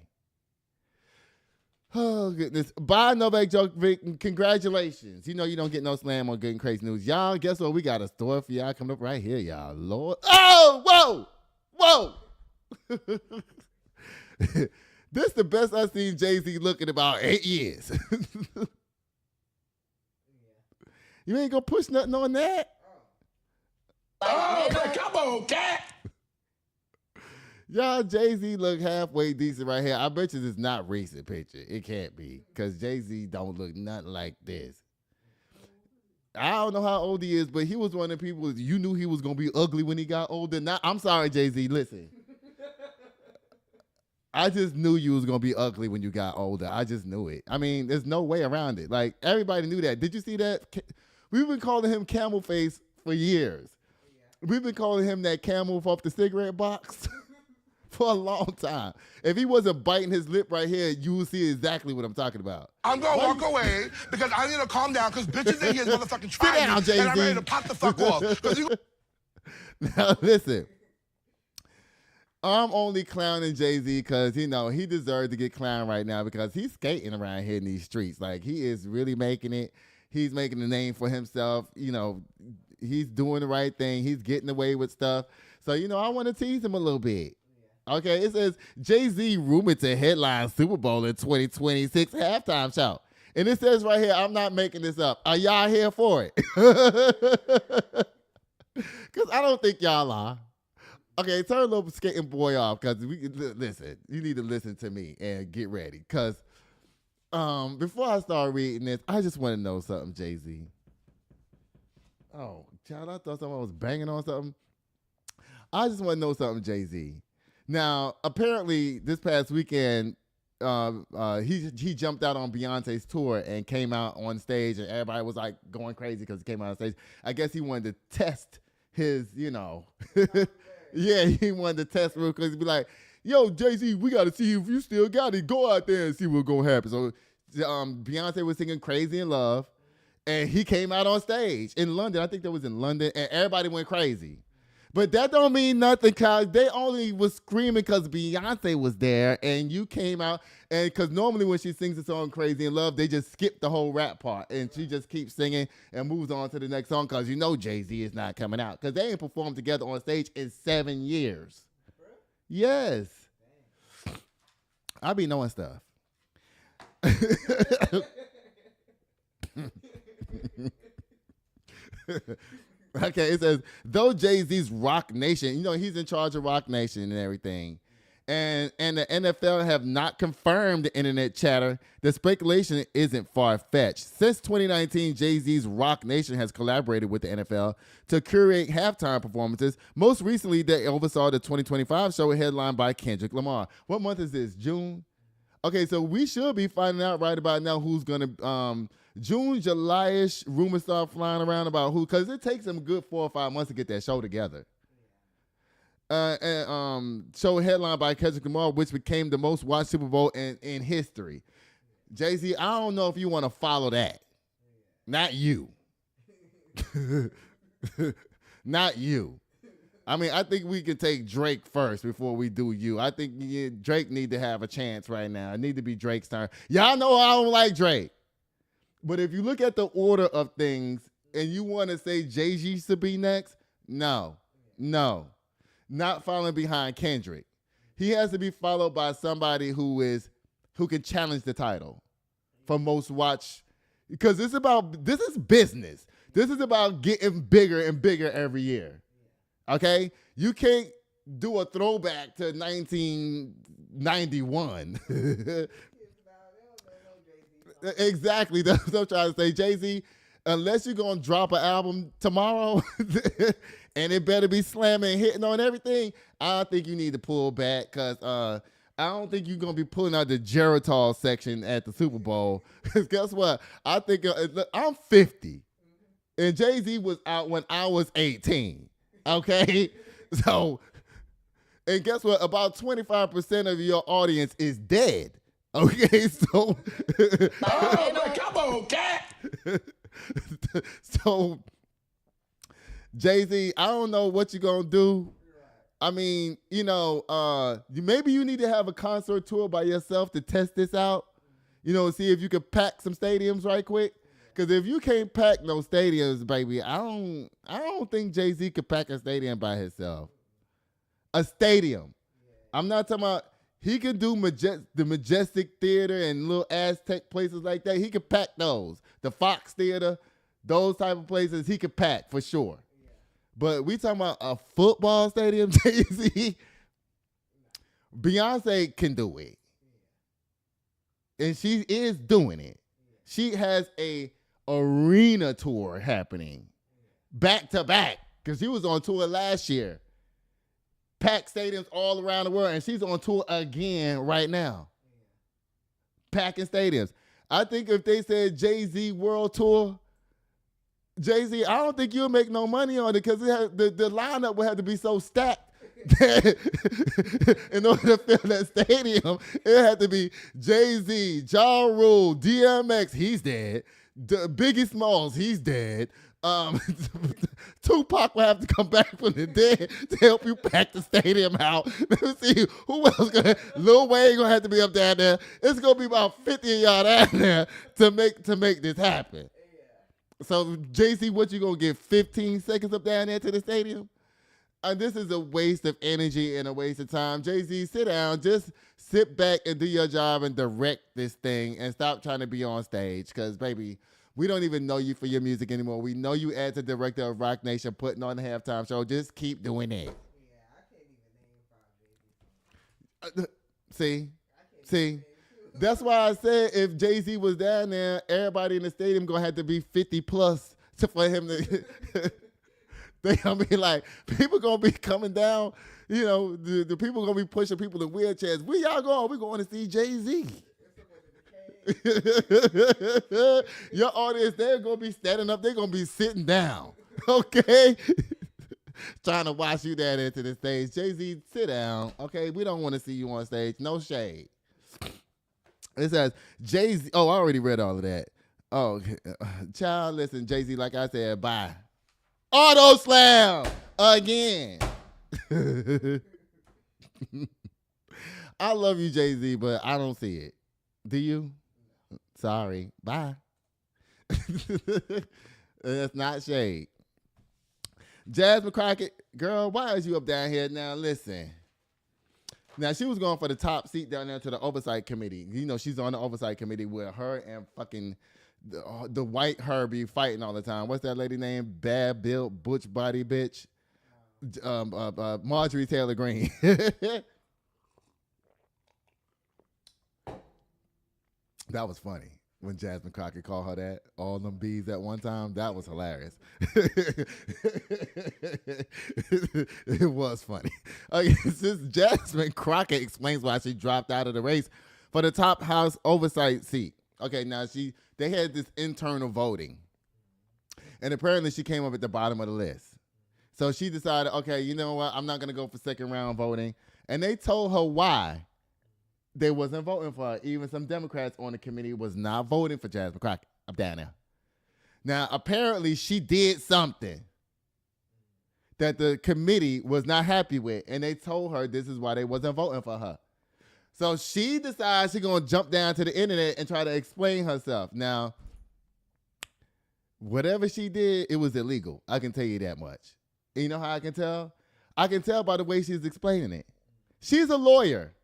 Oh, goodness. Bye, Novak Djokovic. Congratulations. You don't get no slam on Good and Crazy News. Y'all, guess what? We got a story for y'all coming up right here, y'all. Lord. Oh, whoa. This the best I've seen Jay-Z look in about 8 years. You ain't gonna push nothing on that? Oh, but come on, cat. Y'all, Jay-Z look halfway decent right here. I bet you this is not recent picture. It can't be, because Jay-Z don't look nothing like this. I don't know how old he is, but he was one of the people, you knew he was going to be ugly when he got older. Now, I'm sorry, Jay-Z, listen. I just knew you was going to be ugly when you got older. I just knew it. I mean, there's no way around it. Like, everybody knew that. Did you see that? We've been calling him Camel Face for years. We've been calling him that camel off the cigarette box for a long time. If he wasn't biting his lip right here, you will see exactly what I'm talking about. I'm going to walk away because I need to calm down because bitches in here is motherfucking trying Sit down, Jay-Z. and I'm ready to pop the fuck off. Now, listen. I'm only clowning Jay-Z because, he deserves to get clowned right now because he's skating around here in these streets. Like, he is really making it. He's making a name for himself. He's doing the right thing. He's getting away with stuff. So, I want to tease him a little bit. Okay, it says, Jay-Z rumored to headline Super Bowl in 2026 halftime show. And it says right here, I'm not making this up. Are y'all here for it? Because I don't think y'all are. Okay, turn little skating boy off, because listen, you need to listen to me and get ready. Because before I start reading this, I just want to know something, Jay-Z. Oh, child, I thought someone was banging on something. I just want to know something, Jay-Z. Now, apparently, this past weekend, he jumped out on Beyonce's tour and came out on stage, and everybody was like going crazy because he came out on stage. I guess he wanted to test his, yeah, he wanted to test real quick. He'd be like, yo, Jay-Z, we got to see if you still got it. Go out there and see what's going to happen. So Beyonce was singing Crazy in Love, and he came out on stage in London. I think that was in London, and everybody went crazy. But that don't mean nothing because they only was screaming because Beyonce was there and you came out. And because normally when she sings the song Crazy in Love, they just skip the whole rap part. And she just keeps singing and moves on to the next song because you know Jay-Z is not coming out. Because they ain't performed together on stage in 7 years. Yes. I be knowing stuff. Okay, it says, though Jay-Z's Rock Nation, you know, he's in charge of Rock Nation and everything, and the NFL have not confirmed the internet chatter, the speculation isn't far-fetched. Since 2019, Jay-Z's Rock Nation has collaborated with the NFL to curate halftime performances. Most recently, they oversaw the 2025 show headlined by Kendrick Lamar. What month is this? June? Okay, so we should be finding out right about now who's going to June, July-ish, rumors start flying around about who, because it takes them a good 4 or 5 months to get that show together. Show headlined by Kendrick Lamar, which became the most watched Super Bowl in history. Jay-Z, I don't know if you want to follow that. Not you. Not you. I mean, I think we can take Drake first before we do you. I think Drake need to have a chance right now. It need to be Drake's turn. Y'all know I don't like Drake. But if you look at the order of things and you want to say Jay-Z should be next, no. Not following behind Kendrick. He has to be followed by somebody who can challenge the title for most watch. Because this is business. This is about getting bigger and bigger every year. Okay? You can't do a throwback to 1991. Exactly. That's what I'm trying to say. Jay-Z, unless you're going to drop an album tomorrow and it better be slamming, hitting on everything, I don't think you need to pull back because I don't think you're going to be pulling out the Geritol section at the Super Bowl. Because guess what? I think I'm 50 and Jay-Z was out when I was 18. Okay? So, and guess what? About 25% of your audience is dead. Okay, so come on, cat. So Jay-Z, I don't know what you're gonna do. I mean, you know, maybe you need to have a concert tour by yourself to test this out. You know, see if you can pack some stadiums right quick. Because if you can't pack no stadiums, baby, I don't think Jay-Z could pack a stadium by himself. A stadium. I'm not talking about. He could do the Majestic Theater and little Aztec places like that. He could pack those. The Fox Theater, those type of places, he could pack for sure. Yeah. But we talking about a football stadium, Jay-Z. Beyonce can do it. And she is doing it. She has a arena tour happening back to back because she was on tour last year. Packed stadiums all around the world, and she's on tour again right now. Packing stadiums. I think if they said Jay-Z World Tour, Jay-Z, I don't think you'll make no money on it because the lineup would have to be so stacked that in order to fill that stadium, it had to be Jay-Z, Ja Rule, DMX, he's dead. Biggie Smalls, he's dead. Tupac will have to come back from the dead to help you pack the stadium out. Let me see who else Lil Wayne gonna have to be up down there. It's gonna be about 50 of y'all down there to make this happen. So JC, what you gonna get 15 seconds up down there to the stadium? This is a waste of energy and a waste of time. Jay-Z, sit down, just sit back and do your job and direct this thing and stop trying to be on stage because, baby, we don't even know you for your music anymore. We know you as the director of Rock Nation putting on the halftime show. Just keep doing it. Yeah, I can't even name 5 Jay-Z. See? That's why I said if Jay-Z was down there, everybody in the stadium going to have to be 50 plus for him to... They going to be like, people going to be coming down, you know, the people going to be pushing people in wheelchairs. Where y'all going? We're going to see Jay-Z. Your audience, they're going to be standing up. They're going to be sitting down. Okay? Trying to watch you down into the stage. Jay-Z, sit down. Okay? We don't want to see you on stage. No shade. It says, Jay-Z. Oh, I already read all of that. Oh, child, listen, Jay-Z, like I said, bye. Auto Slam. again. I love you, Jay-Z, but I don't see it. Do you? Sorry. Bye. That's not shade. Jasmine Crockett, girl, why is you up down here? Now, listen. Now, she was going for the top seat down there to the Oversight Committee. You know, she's on the Oversight Committee with her and fucking the white Hrere fighting all the time. What's that lady name? Bad built, butch body bitch. Marjorie Taylor Greene. That was funny when Jasmine Crockett called her that. All them bees at one time. That was hilarious. It was funny. Okay, since Jasmine Crockett explains why she dropped out of the race for the top House Oversight seat. Okay, now they had this internal voting. And apparently she came up at the bottom of the list. So she decided, okay, you know what? I'm not going to go for second round voting. And they told her why they wasn't voting for her. Even some Democrats on the committee was not voting for Jasmine Crockett up down there. Now, apparently she did something that the committee was not happy with. And they told her this is why they wasn't voting for her. So she decides she's going to jump down to the internet and try to explain herself. Now, whatever she did, it was illegal. I can tell you that much. And you know how I can tell? I can tell by the way she's explaining it. She's a lawyer.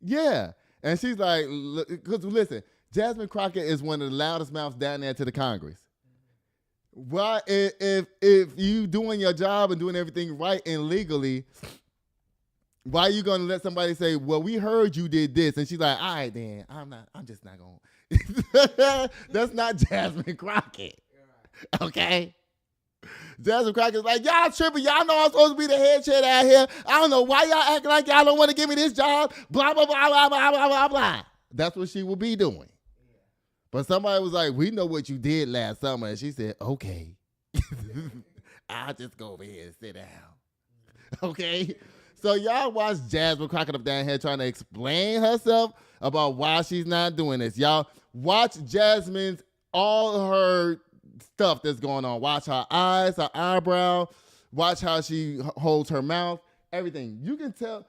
Yeah. And she's like, because listen, Jasmine Crockett is one of the loudest mouths down there to the Congress. Why, if you doing your job and doing everything right and legally, why are you going to let somebody say, well, we heard you did this? And she's like, all right, then, I'm just not going to. That's not Jasmine Crockett. Okay? Jasmine Crockett's like, y'all tripping. Y'all know I'm supposed to be the head chair out here. I don't know why y'all acting like y'all don't want to give me this job. Blah, blah, blah, blah, blah, blah, blah, blah. That's what she will be doing. But somebody was like, we know what you did last summer. And she said, okay. I'll just go over here and sit down. Okay? So y'all watch Jasmine Crockett up down here trying to explain herself about why she's not doing this. Y'all watch Jasmine's, all her stuff that's going on. Watch her eyes, her eyebrow. Watch how she holds her mouth. Everything. You can tell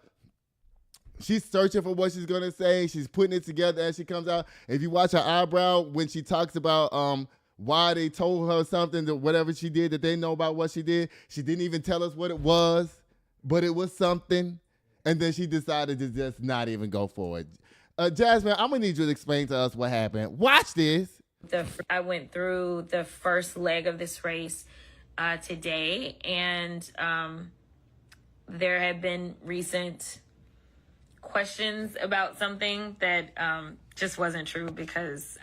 she's searching for what she's going to say. She's putting it together as she comes out. If you watch her eyebrow when she talks about why they told her something, that whatever she did, that they know about what she did, she didn't even tell us what it was, but it was something. And then she decided to just not even go forward. Jasmine, I'm going to need you to explain to us what happened. Watch this. I went through the first leg of this race today, and there have been recent questions about something that just wasn't true because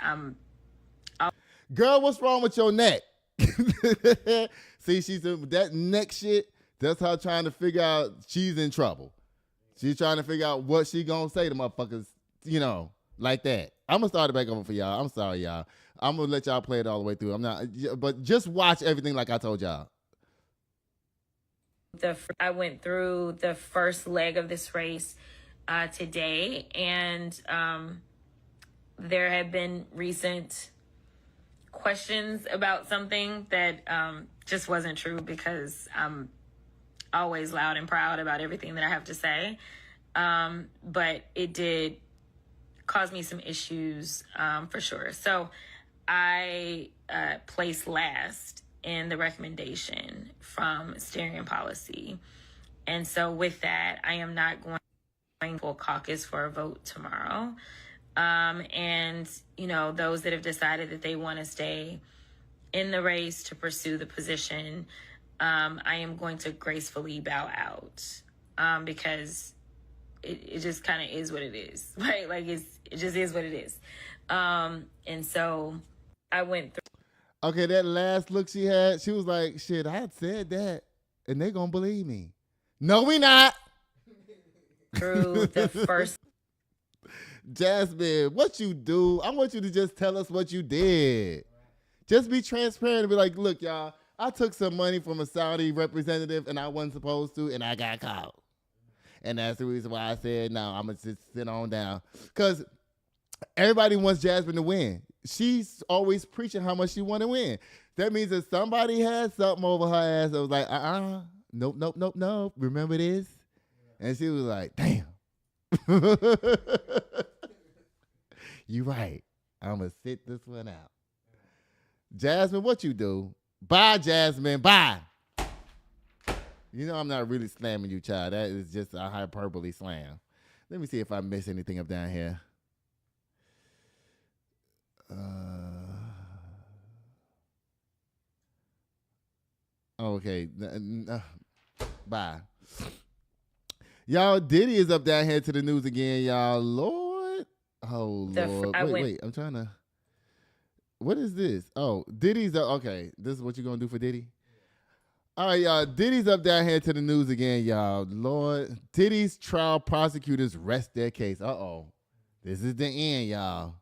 girl, what's wrong with your neck? See, that neck shit, that's her trying to figure out she's in trouble. She's trying to figure out what she gonna say to motherfuckers, you know, like that. I'm gonna start it back over for y'all. I'm sorry, y'all. I'm gonna let y'all play it all the way through. But just watch everything like I told y'all. I went through the first leg of this race today, and there have been recent questions about something that just wasn't true because I'm always loud and proud about everything that I have to say. But it did cause me some issues for sure. So I placed last in the recommendation from steering policy. And so with that, I am not going to caucus for a vote tomorrow. And, you know, those that have decided that they want to stay in the race to pursue the position, I am going to gracefully bow out because it just kind of is what it is, right? Like it just is what it is. And so I went through. Okay, that last look she had, she was like, shit, I said that and they gonna believe me. No, we not. Through the first. Jasmine, what you do, I want you to just tell us what you did. Just be transparent and be like, look, y'all, I took some money from a Saudi representative and I wasn't supposed to, and I got caught. And that's the reason why I said, no, I'm going to just sit on down. Because everybody wants Jasmine to win. she's always preaching how much she want to win. That means that somebody had something over her ass that was like, nope. Remember this? And she was like, damn. You right. I'm going to sit this one out. Jasmine, what you do? Bye, Jasmine. Bye. You know I'm not really slamming you, child. That is just a hyperbole slam. Let me see if I miss anything up down here. Okay. Bye. Y'all, Diddy is up down here to the news again, y'all. Lord. Oh, Lord. Wait. I'm trying to. What is this? Oh, Diddy's up. Okay. This is what you're going to do for Diddy? All right, y'all. Diddy's up down here to the news again, y'all. Lord. Diddy's trial prosecutors rest their case. Uh-oh. This is the end, y'all.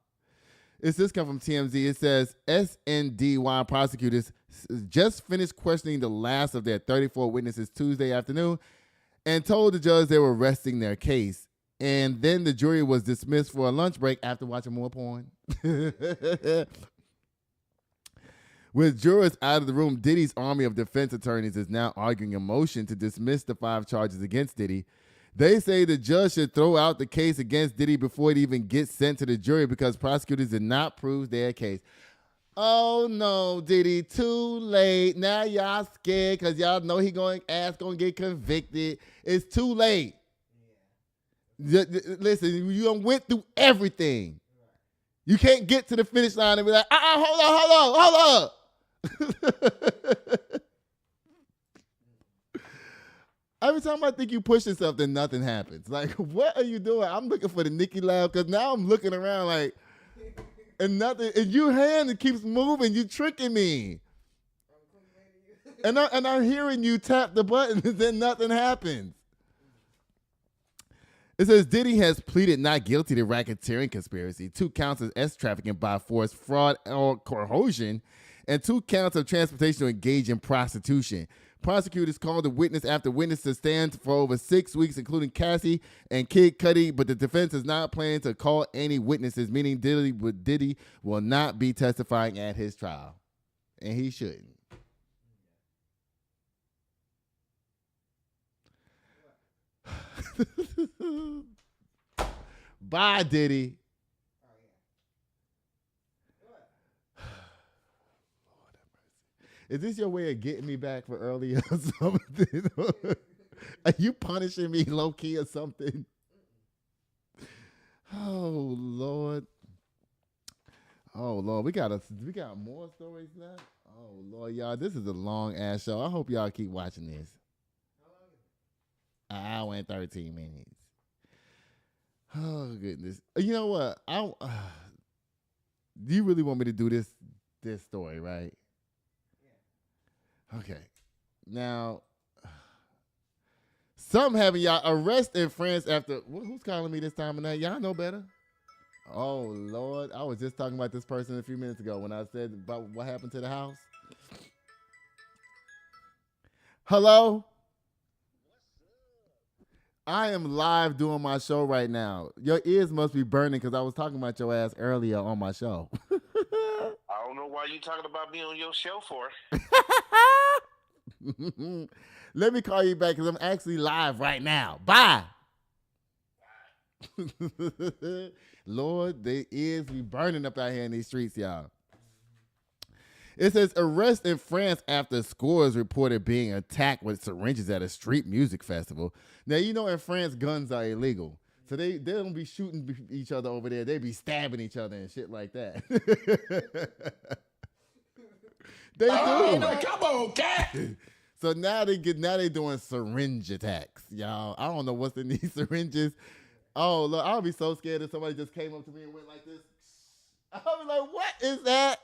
This come from TMZ. It says SNDY prosecutors just finished questioning the last of their 34 witnesses Tuesday afternoon and told the judge they were resting their case. And then the jury was dismissed for a lunch break after watching more porn. With jurors out of the room, Diddy's army of defense attorneys is now arguing a motion to dismiss the 5 charges against Diddy. They say the judge should throw out the case against Diddy before it even gets sent to the jury because prosecutors did not prove their case. Oh, no, Diddy, too late. Now y'all scared because y'all know gonna get convicted. It's too late. Yeah. Listen, you done went through everything. You can't get to the finish line and be like, hold up. Every time I think you pushing something, nothing happens. Like, what are you doing? I'm looking for the Nicki laugh because now I'm looking around like, and nothing. And your hand keeps moving. You tricking me. And I'm hearing you tap the button, and then nothing happens. It says Diddy has pleaded not guilty to racketeering conspiracy, 2 counts of trafficking by force, fraud, or coercion, and 2 counts of transportation to engage in prostitution. Prosecutors called the witness after witness to stand for over 6 weeks, including Cassie and Kid Cudi, but the defense is not planning to call any witnesses, meaning Diddy will not be testifying at his trial. And he shouldn't. Bye, Diddy. Is this your way of getting me back for earlier or something? Are you punishing me low key or something? Oh Lord. Oh Lord, we got more stories now. Oh Lord, y'all, this is a long ass show. I hope y'all keep watching this. An hour and 13 minutes. Oh goodness. You know what? Do you really want me to do this story, right? Okay. Now, some having y'all arrest in France after, who's calling me this time of night? Y'all know better. Oh, Lord. I was just talking about this person a few minutes ago when I said about what happened to the house. Hello? I am live doing my show right now. Your ears must be burning because I was talking about your ass earlier on my show. I don't know why you talking about me on your show for. Let me call you back because I'm actually live right now. Bye. Lord, the ears be burning up out here in these streets, y'all. It says arrest in France after scores reported being attacked with syringes at a street music festival. Now, you know in France, guns are illegal. So they don't be shooting each other over there. They be stabbing each other and shit like that. They do. No, come on, cat. So now they doing syringe attacks, y'all. I don't know what's in these syringes. Oh, look, I'll be so scared if somebody just came up to me and went like this. I'll be like, what is that?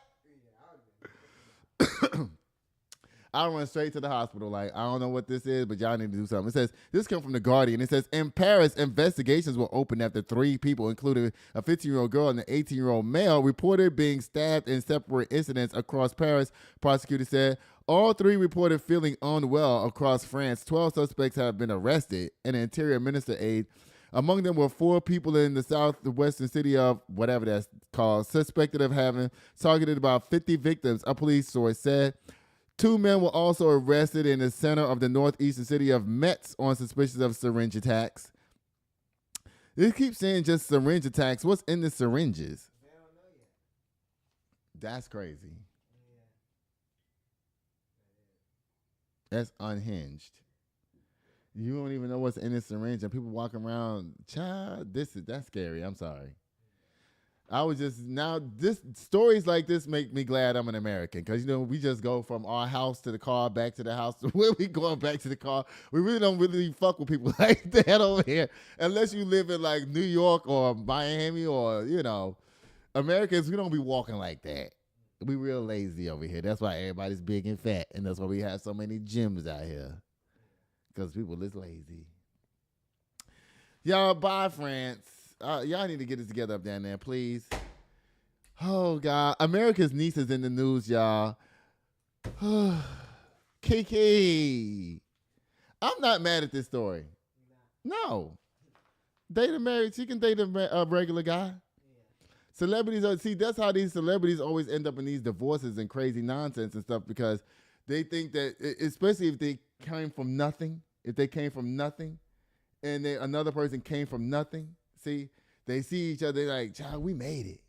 I went straight to the hospital. Like, I don't know what this is, but y'all need to do something. It says, this comes from The Guardian. It says, in Paris, investigations were opened after 3 people, including a 15-year-old girl and an 18-year-old male, reported being stabbed in separate incidents across Paris. Prosecutors said all 3 reported feeling unwell across France. 12 suspects have been arrested. An interior minister aide Among them were 4 people in the southwestern city of whatever that's called, suspected of having targeted about 50 victims, a police source said. 2 men were also arrested in the center of the northeastern city of Metz on suspicion of syringe attacks. They keep saying just syringe attacks. What's in the syringes? They don't know yet. That's crazy. That's unhinged. You don't even know what's in the syringe, and people walking around, child, that's scary. I'm sorry. This stories like this make me glad I'm an American, because we just go from our house to the car, back to the house, to where we going back to the car. We really don't really fuck with people like that over here, unless you live in like New York or Miami or Americans. We don't be walking like that. We real lazy over here. That's why everybody's big and fat, and that's why we have so many gyms out here, because people is lazy. Y'all, bye, France. Y'all need to get it together up down there, please. Oh, God. America's niece is in the news, y'all. Keke. I'm not mad at this story. No. She can date a regular guy. Celebrities, that's how these celebrities always end up in these divorces and crazy nonsense and stuff, because they think that, especially if they came from nothing, and another person came from nothing, they see each other like, child, we made it.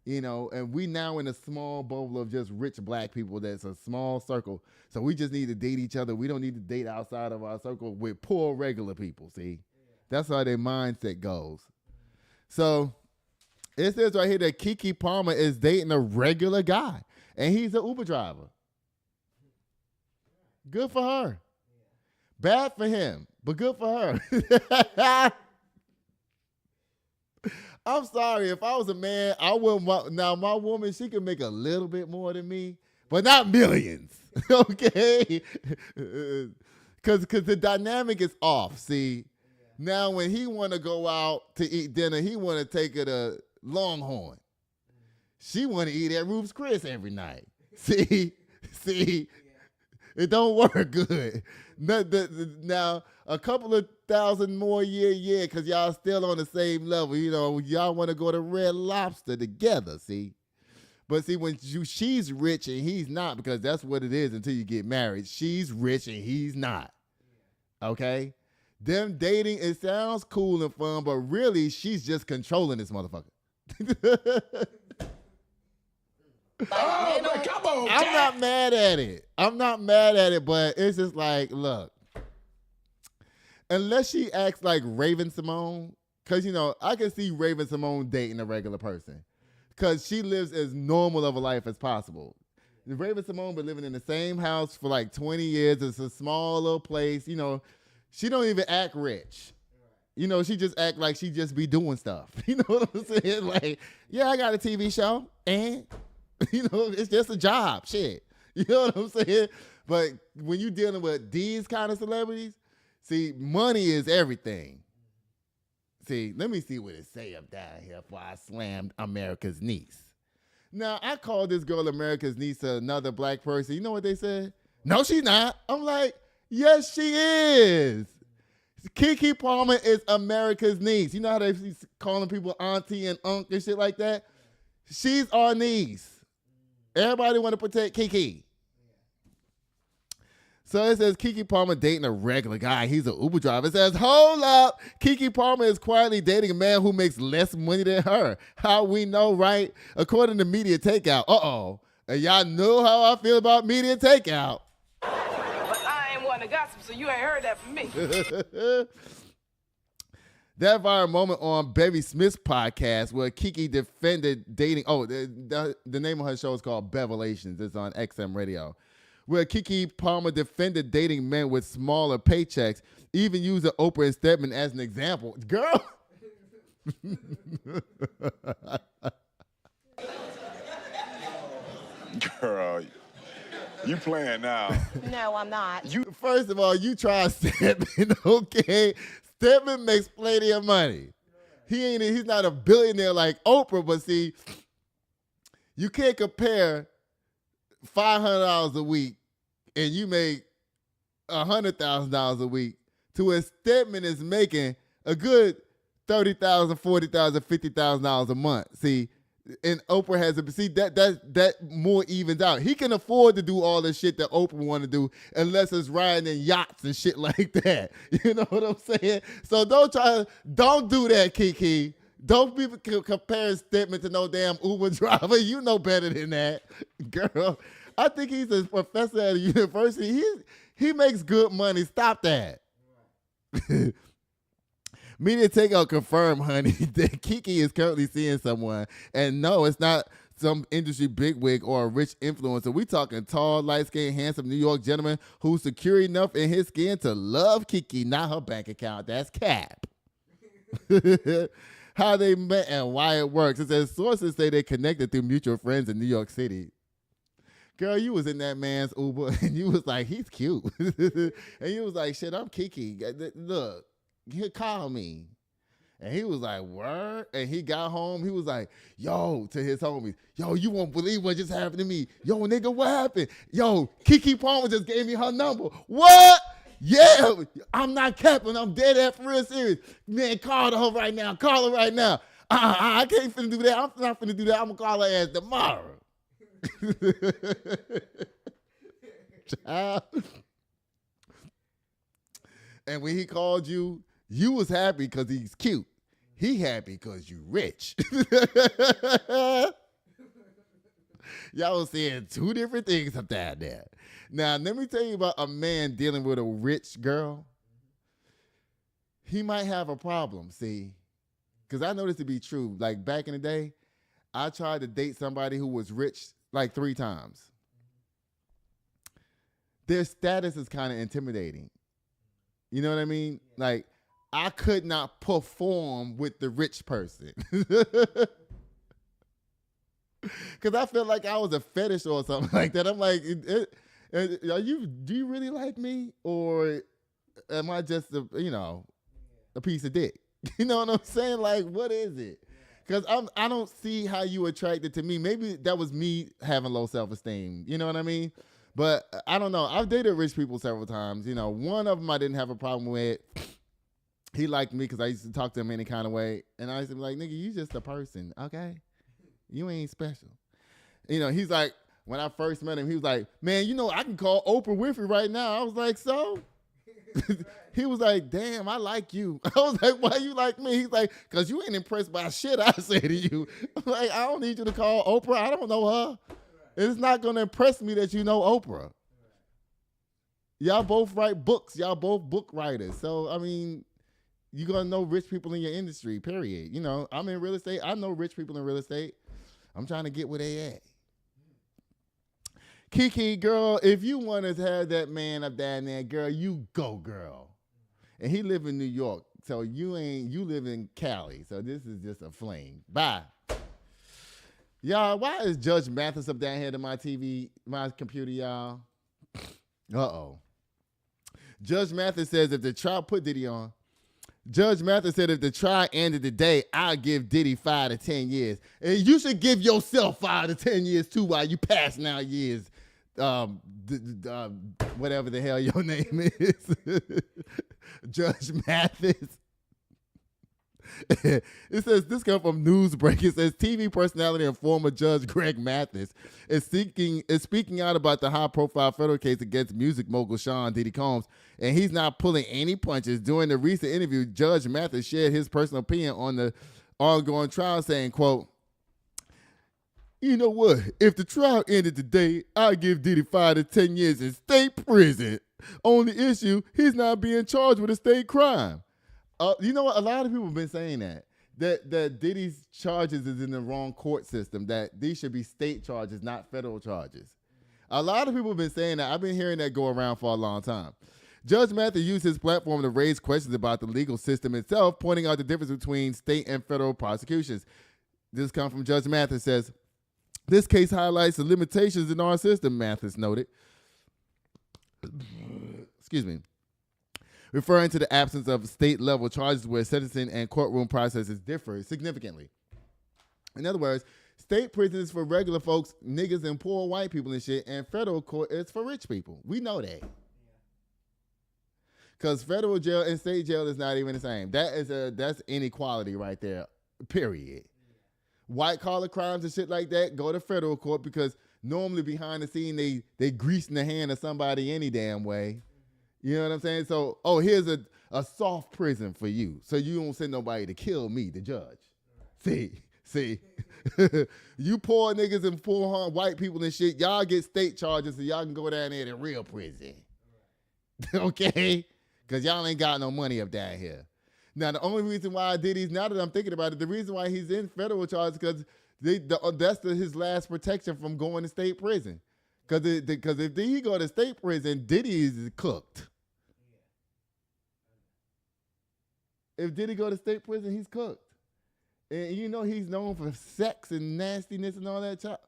And we now in a small bubble of just rich black people that's a small circle. So we just need to date each other. We don't need to date outside of our circle with poor regular people, That's how their mindset goes. So it says right here that Keke Palmer is dating a regular guy, and he's an Uber driver. Good for her. Bad for him, but good for her. I'm sorry. If I was a man, I wouldn't. Now, my woman, she can make a little bit more than me, but not millions. Okay? Because the dynamic is off. Now when he want to go out to eat dinner, he want to take her to Longhorn. She want to eat at Ruth's Chris every night. See? It don't work good. Now, a couple of thousand more because y'all still on the same level. Y'all want to go to Red Lobster together, But when she's rich and he's not, because that's what it is until you get married. She's rich and he's not. Okay? Them dating, it sounds cool and fun, but really, she's just controlling this motherfucker. Come on, I'm not mad at it, but it's just like, look, unless she acts like Raven Simone, because, I can see Raven Simone dating a regular person, because she lives as normal of a life as possible. Raven Simone been living in the same house for like 20 years. It's a small little place. She don't even act rich. She just act like she just be doing stuff. You know what I'm saying? Like, yeah, I got a TV show, and it's just a job. Shit. You know what I'm saying? But when you dealing with these kind of celebrities, money is everything. Let me see what it say up down here before I slammed America's niece. Now, I called this girl America's niece to another black person. You know what they said? No, she's not. I'm like, yes, she is. Keke Palmer is America's niece. You know how they calling people auntie and uncle and shit like that? She's our niece. Everybody want to protect Keke. So it says Keke Palmer dating a regular guy. He's an Uber driver. It says, hold up. Keke Palmer is quietly dating a man who makes less money than her. How we know, right? According to Media Takeout. And y'all know how I feel about Media Takeout. But I ain't one to gossip, so you ain't heard that from me. That viral moment on Barry Smith's podcast where Keke defended dating. The name of her show is called Bevelations. It's on XM Radio. Where Keke Palmer defended dating men with smaller paychecks, even using Oprah and Stedman as an example. Girl. Girl, you playing now. No, I'm not. First of all, you try Stedman, okay? Stedman makes plenty of money. He's not a billionaire like Oprah, but you can't compare $500 a week and you make $100,000 a week to what Stedman is making a good $30,000, $40,000, $50,000 a month. See, and Oprah has that more evens out. He can afford to do all the shit that Oprah want to do, unless it's riding in yachts and shit like that. You know what I'm saying? So don't do that, Keke. Don't be comparing Stedman to no damn Uber driver. You know better than that, girl. I think he's a professor at a university. He makes good money. Stop that. Media takeout confirmed, honey, that Keke is currently seeing someone. And no, it's not some industry bigwig or a rich influencer. We talking tall, light-skinned, handsome New York gentleman who's secure enough in his skin to love Keke, not her bank account. That's cap. How they met and why it works. It says sources say they connected through mutual friends in New York City. Girl, you was in that man's Uber, and you was like, he's cute. And you was like, shit, I'm Keke. Look. He called me. And he was like, word? And he got home. He was like, yo, to his homies, yo, you won't believe what just happened to me. Yo, nigga, what happened? Yo, Keke Palmer just gave me her number. What? Yeah, I'm not capping. I'm dead ass for real serious. Man, call her right now. Call her right now. I can't finna do that. I'm not finna do that. I'm gonna call her ass tomorrow. Child. And when he called you, you was happy because he's cute. He happy because you rich. Y'all was saying two different things up there. Now, let me tell you about a man dealing with a rich girl. He might have a problem, see? Because I know this to be true. Like, back in the day, I tried to date somebody who was rich like 3 times. Their status is kind of intimidating. You know what I mean? Like, I could not perform with the rich person. Because I felt like I was a fetish or something like that. I'm like, do you really like me? Or am I just a piece of dick? You know what I'm saying? Like, what is it? Because I don't see how you attracted to me. Maybe that was me having low self-esteem. You know what I mean? But I don't know. I've dated rich people several times. You know, one of them I didn't have a problem with. He liked me because I used to talk to him any kind of way. And I used to be like, nigga, you just a person, okay? You ain't special. You know, he's like, when I first met him, he was like, man, you know, I can call Oprah Winfrey right now. I was like, so? He was like, damn, I like you. I was like, why you like me? He's like, because you ain't impressed by shit I say to you. I'm like, I don't need you to call Oprah. I don't know her. It's not going to impress me that you know Oprah. Y'all both write books. Y'all both book writers. So, I mean, you're going to know rich people in your industry, period. You know, I'm in real estate. I know rich people in real estate. I'm trying to get where they at. Keke, girl, if you want to have that man up down there, girl, you go, girl. And he live in New York, so you live in Cali. So this is just a fling. Bye. Y'all, why is Judge Mathis up down here to my TV, my computer, y'all? Uh-oh. Judge Mathis says if the trial, put Diddy on. Judge Mathis said if the trial ended today, I'll give Diddy 5 to 10 years. And you should give yourself 5 to 10 years too while you passing out years. Whatever the hell your name is. Judge Mathis. It says, this comes from Newsbreak. It says TV personality and former Judge Greg Mathis is speaking out about the high-profile federal case against music mogul Sean Diddy Combs, and he's not pulling any punches. During the recent interview, Judge Mathis shared his personal opinion on the ongoing trial, saying, quote, you know what? If the trial ended today, I'll give Diddy 5 to 10 years in state prison. Only issue, he's not being charged with a state crime. You know what? A lot of people have been saying that Diddy's charges is in the wrong court system, that these should be state charges, not federal charges. A lot of people have been saying that. I've been hearing that go around for a long time. Judge Mathis used his platform to raise questions about the legal system itself, pointing out the difference between state and federal prosecutions. This comes from Judge Mathis, says, this case highlights the limitations in our system, Mathis noted. Excuse me. Referring to the absence of state-level charges where sentencing and courtroom processes differ significantly. In other words, state prison is for regular folks, niggas and poor white people and shit, and federal court is for rich people. We know that. Because federal jail and state jail is not even the same. That's inequality right there, period. White collar crimes and shit like that, go to federal court because normally behind the scene they greasing the hand of somebody any damn way. You know what I'm saying? So, here's a soft prison for you. So you don't send nobody to kill me, the judge. See. You poor niggas and poor white people and shit, y'all get state charges so y'all can go down there to real prison. Okay? Because y'all ain't got no money up down here. Now, the only reason why Diddy's, now that I'm thinking about it, the reason why he's in federal charge is because that's his last protection from going to state prison. Because if he go to state prison, Diddy is cooked. If Diddy go to state prison, he's cooked. And you know he's known for sex and nastiness and all that, child.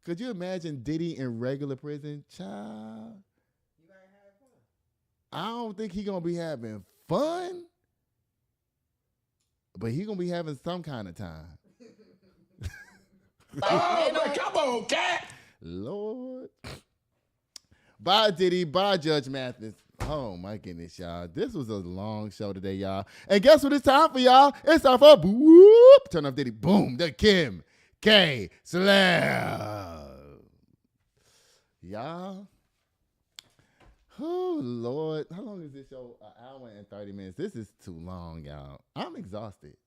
Could you imagine Diddy in regular prison, child? You gotta have fun. I don't think he gonna be having fun, but he gonna be having some kind of time. Oh, come on, cat. Lord. Bye, Diddy. Bye, Judge Mathis. Oh, my goodness, y'all. This was a long show today, y'all. And guess what it's time for, y'all? It's time for whoop. Turn off Diddy. Boom. The K Slammm. Y'all. Oh, Lord. How long is this show? An hour and 30 minutes. This is too long, y'all. I'm exhausted.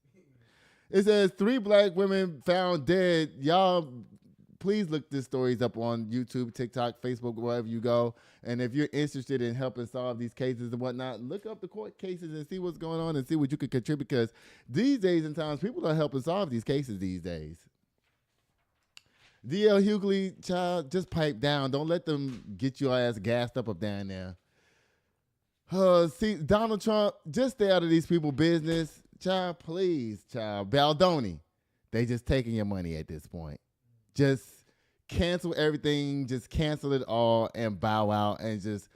It says 3 black women found dead. Y'all, please look these stories up on YouTube, TikTok, Facebook, wherever you go. And if you're interested in helping solve these cases and whatnot, look up the court cases and see what's going on and see what you can contribute. Because these days and times, people are helping solve these cases these days. DL Hughley, child, just pipe down. Don't let them get your ass gassed up down there. See, Donald Trump, just stay out of these people's business. Child, please, child. Baldoni, they just taking your money at this point. Just cancel everything. Just cancel it all and bow out and just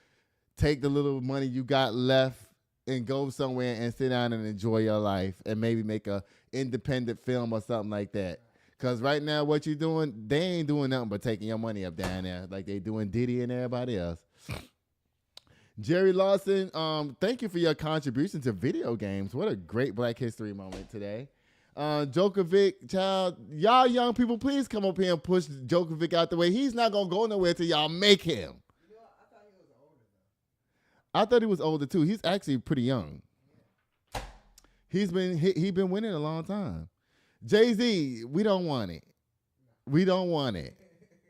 take the little money you got left and go somewhere and sit down and enjoy your life and maybe make a independent film or something like that. Because right now what you're doing, they ain't doing nothing but taking your money up down there like they doing Diddy and everybody else. Jerry Lawson, thank you for your contribution to video games. What a great Black History moment today. Djokovic, child, y'all young people, please come up here and push Djokovic out the way. He's not going to go nowhere till y'all make him. You know, I thought he was older, though. I thought he was older, too. He's actually pretty young. He's been winning a long time. Jay-Z, we don't want it. We don't want it.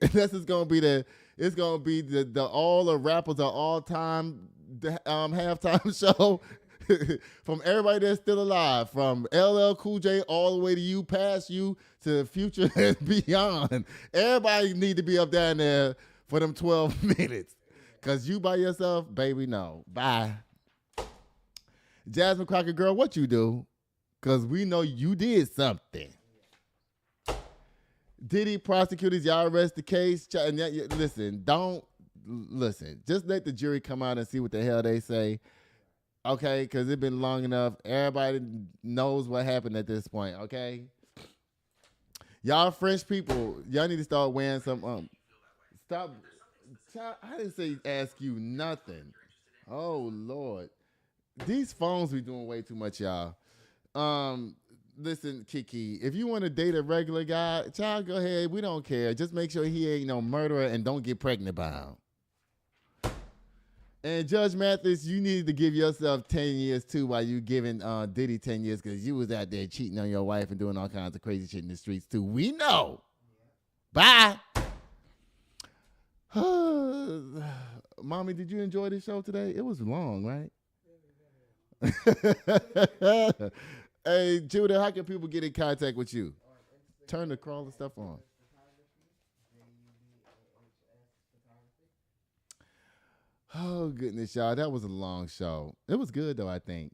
This is going to be the all the rappers of all time halftime show from everybody that's still alive, from LL Cool J all the way to you, past you, to Future and beyond. Everybody need to be up down there for them 12 minutes. Because you by yourself, baby, no. Bye. Jasmine Crockett, girl, what you do? Because we know you did something. Diddy, prosecutors, y'all arrest the case. Listen, just let the jury come out and see what the hell they say. Okay, because it's been long enough. Everybody knows what happened at this point, okay? Y'all French people, y'all need to start wearing some, stop. I didn't say ask you nothing. Oh, Lord. These phones be doing way too much, y'all. Listen, Keke, if you want to date a regular guy, child, go ahead. We don't care. Just make sure he ain't no murderer and don't get pregnant by him. And Judge Mathis, you needed to give yourself 10 years, too, while you giving Diddy 10 years because you was out there cheating on your wife and doing all kinds of crazy shit in the streets, too. We know. Bye. Mommy, did you enjoy this show today? It was long, right? Hey, Judah, how can people get in contact with you? Turn the crawler stuff on. Oh, goodness, y'all. That was a long show. It was good, though, I think.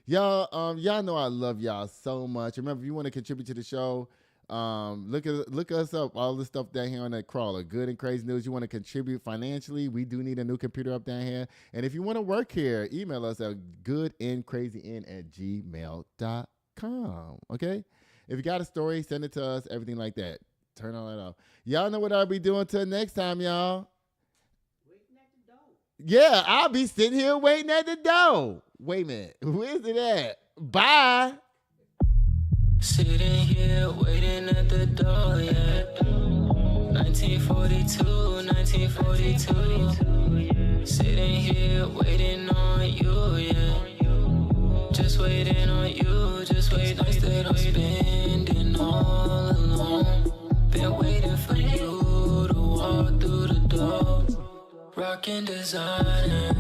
Y'all, y'all know I love y'all so much. Remember, if you want to contribute to the show, look us up. All the stuff down here on that crawler. Good and Crazy News. You want to contribute financially? We do need a new computer up down here. And if you want to work here, email us at goodandcrazyn@gmail.com. Okay? If you got a story, send it to us. Everything like that. Turn all that off. Y'all know what I'll be doing till next time, y'all. Waiting at the door. Yeah, I'll be sitting here waiting at the door. Wait a minute. Where's it at? Bye. Sitting here waiting at the door, yeah. 1942, 1942. Sitting here waiting on you, yeah. Just waiting on you, just waiting. That I'm spending all alone. Been waiting for you to walk through the door. Rockin' designer,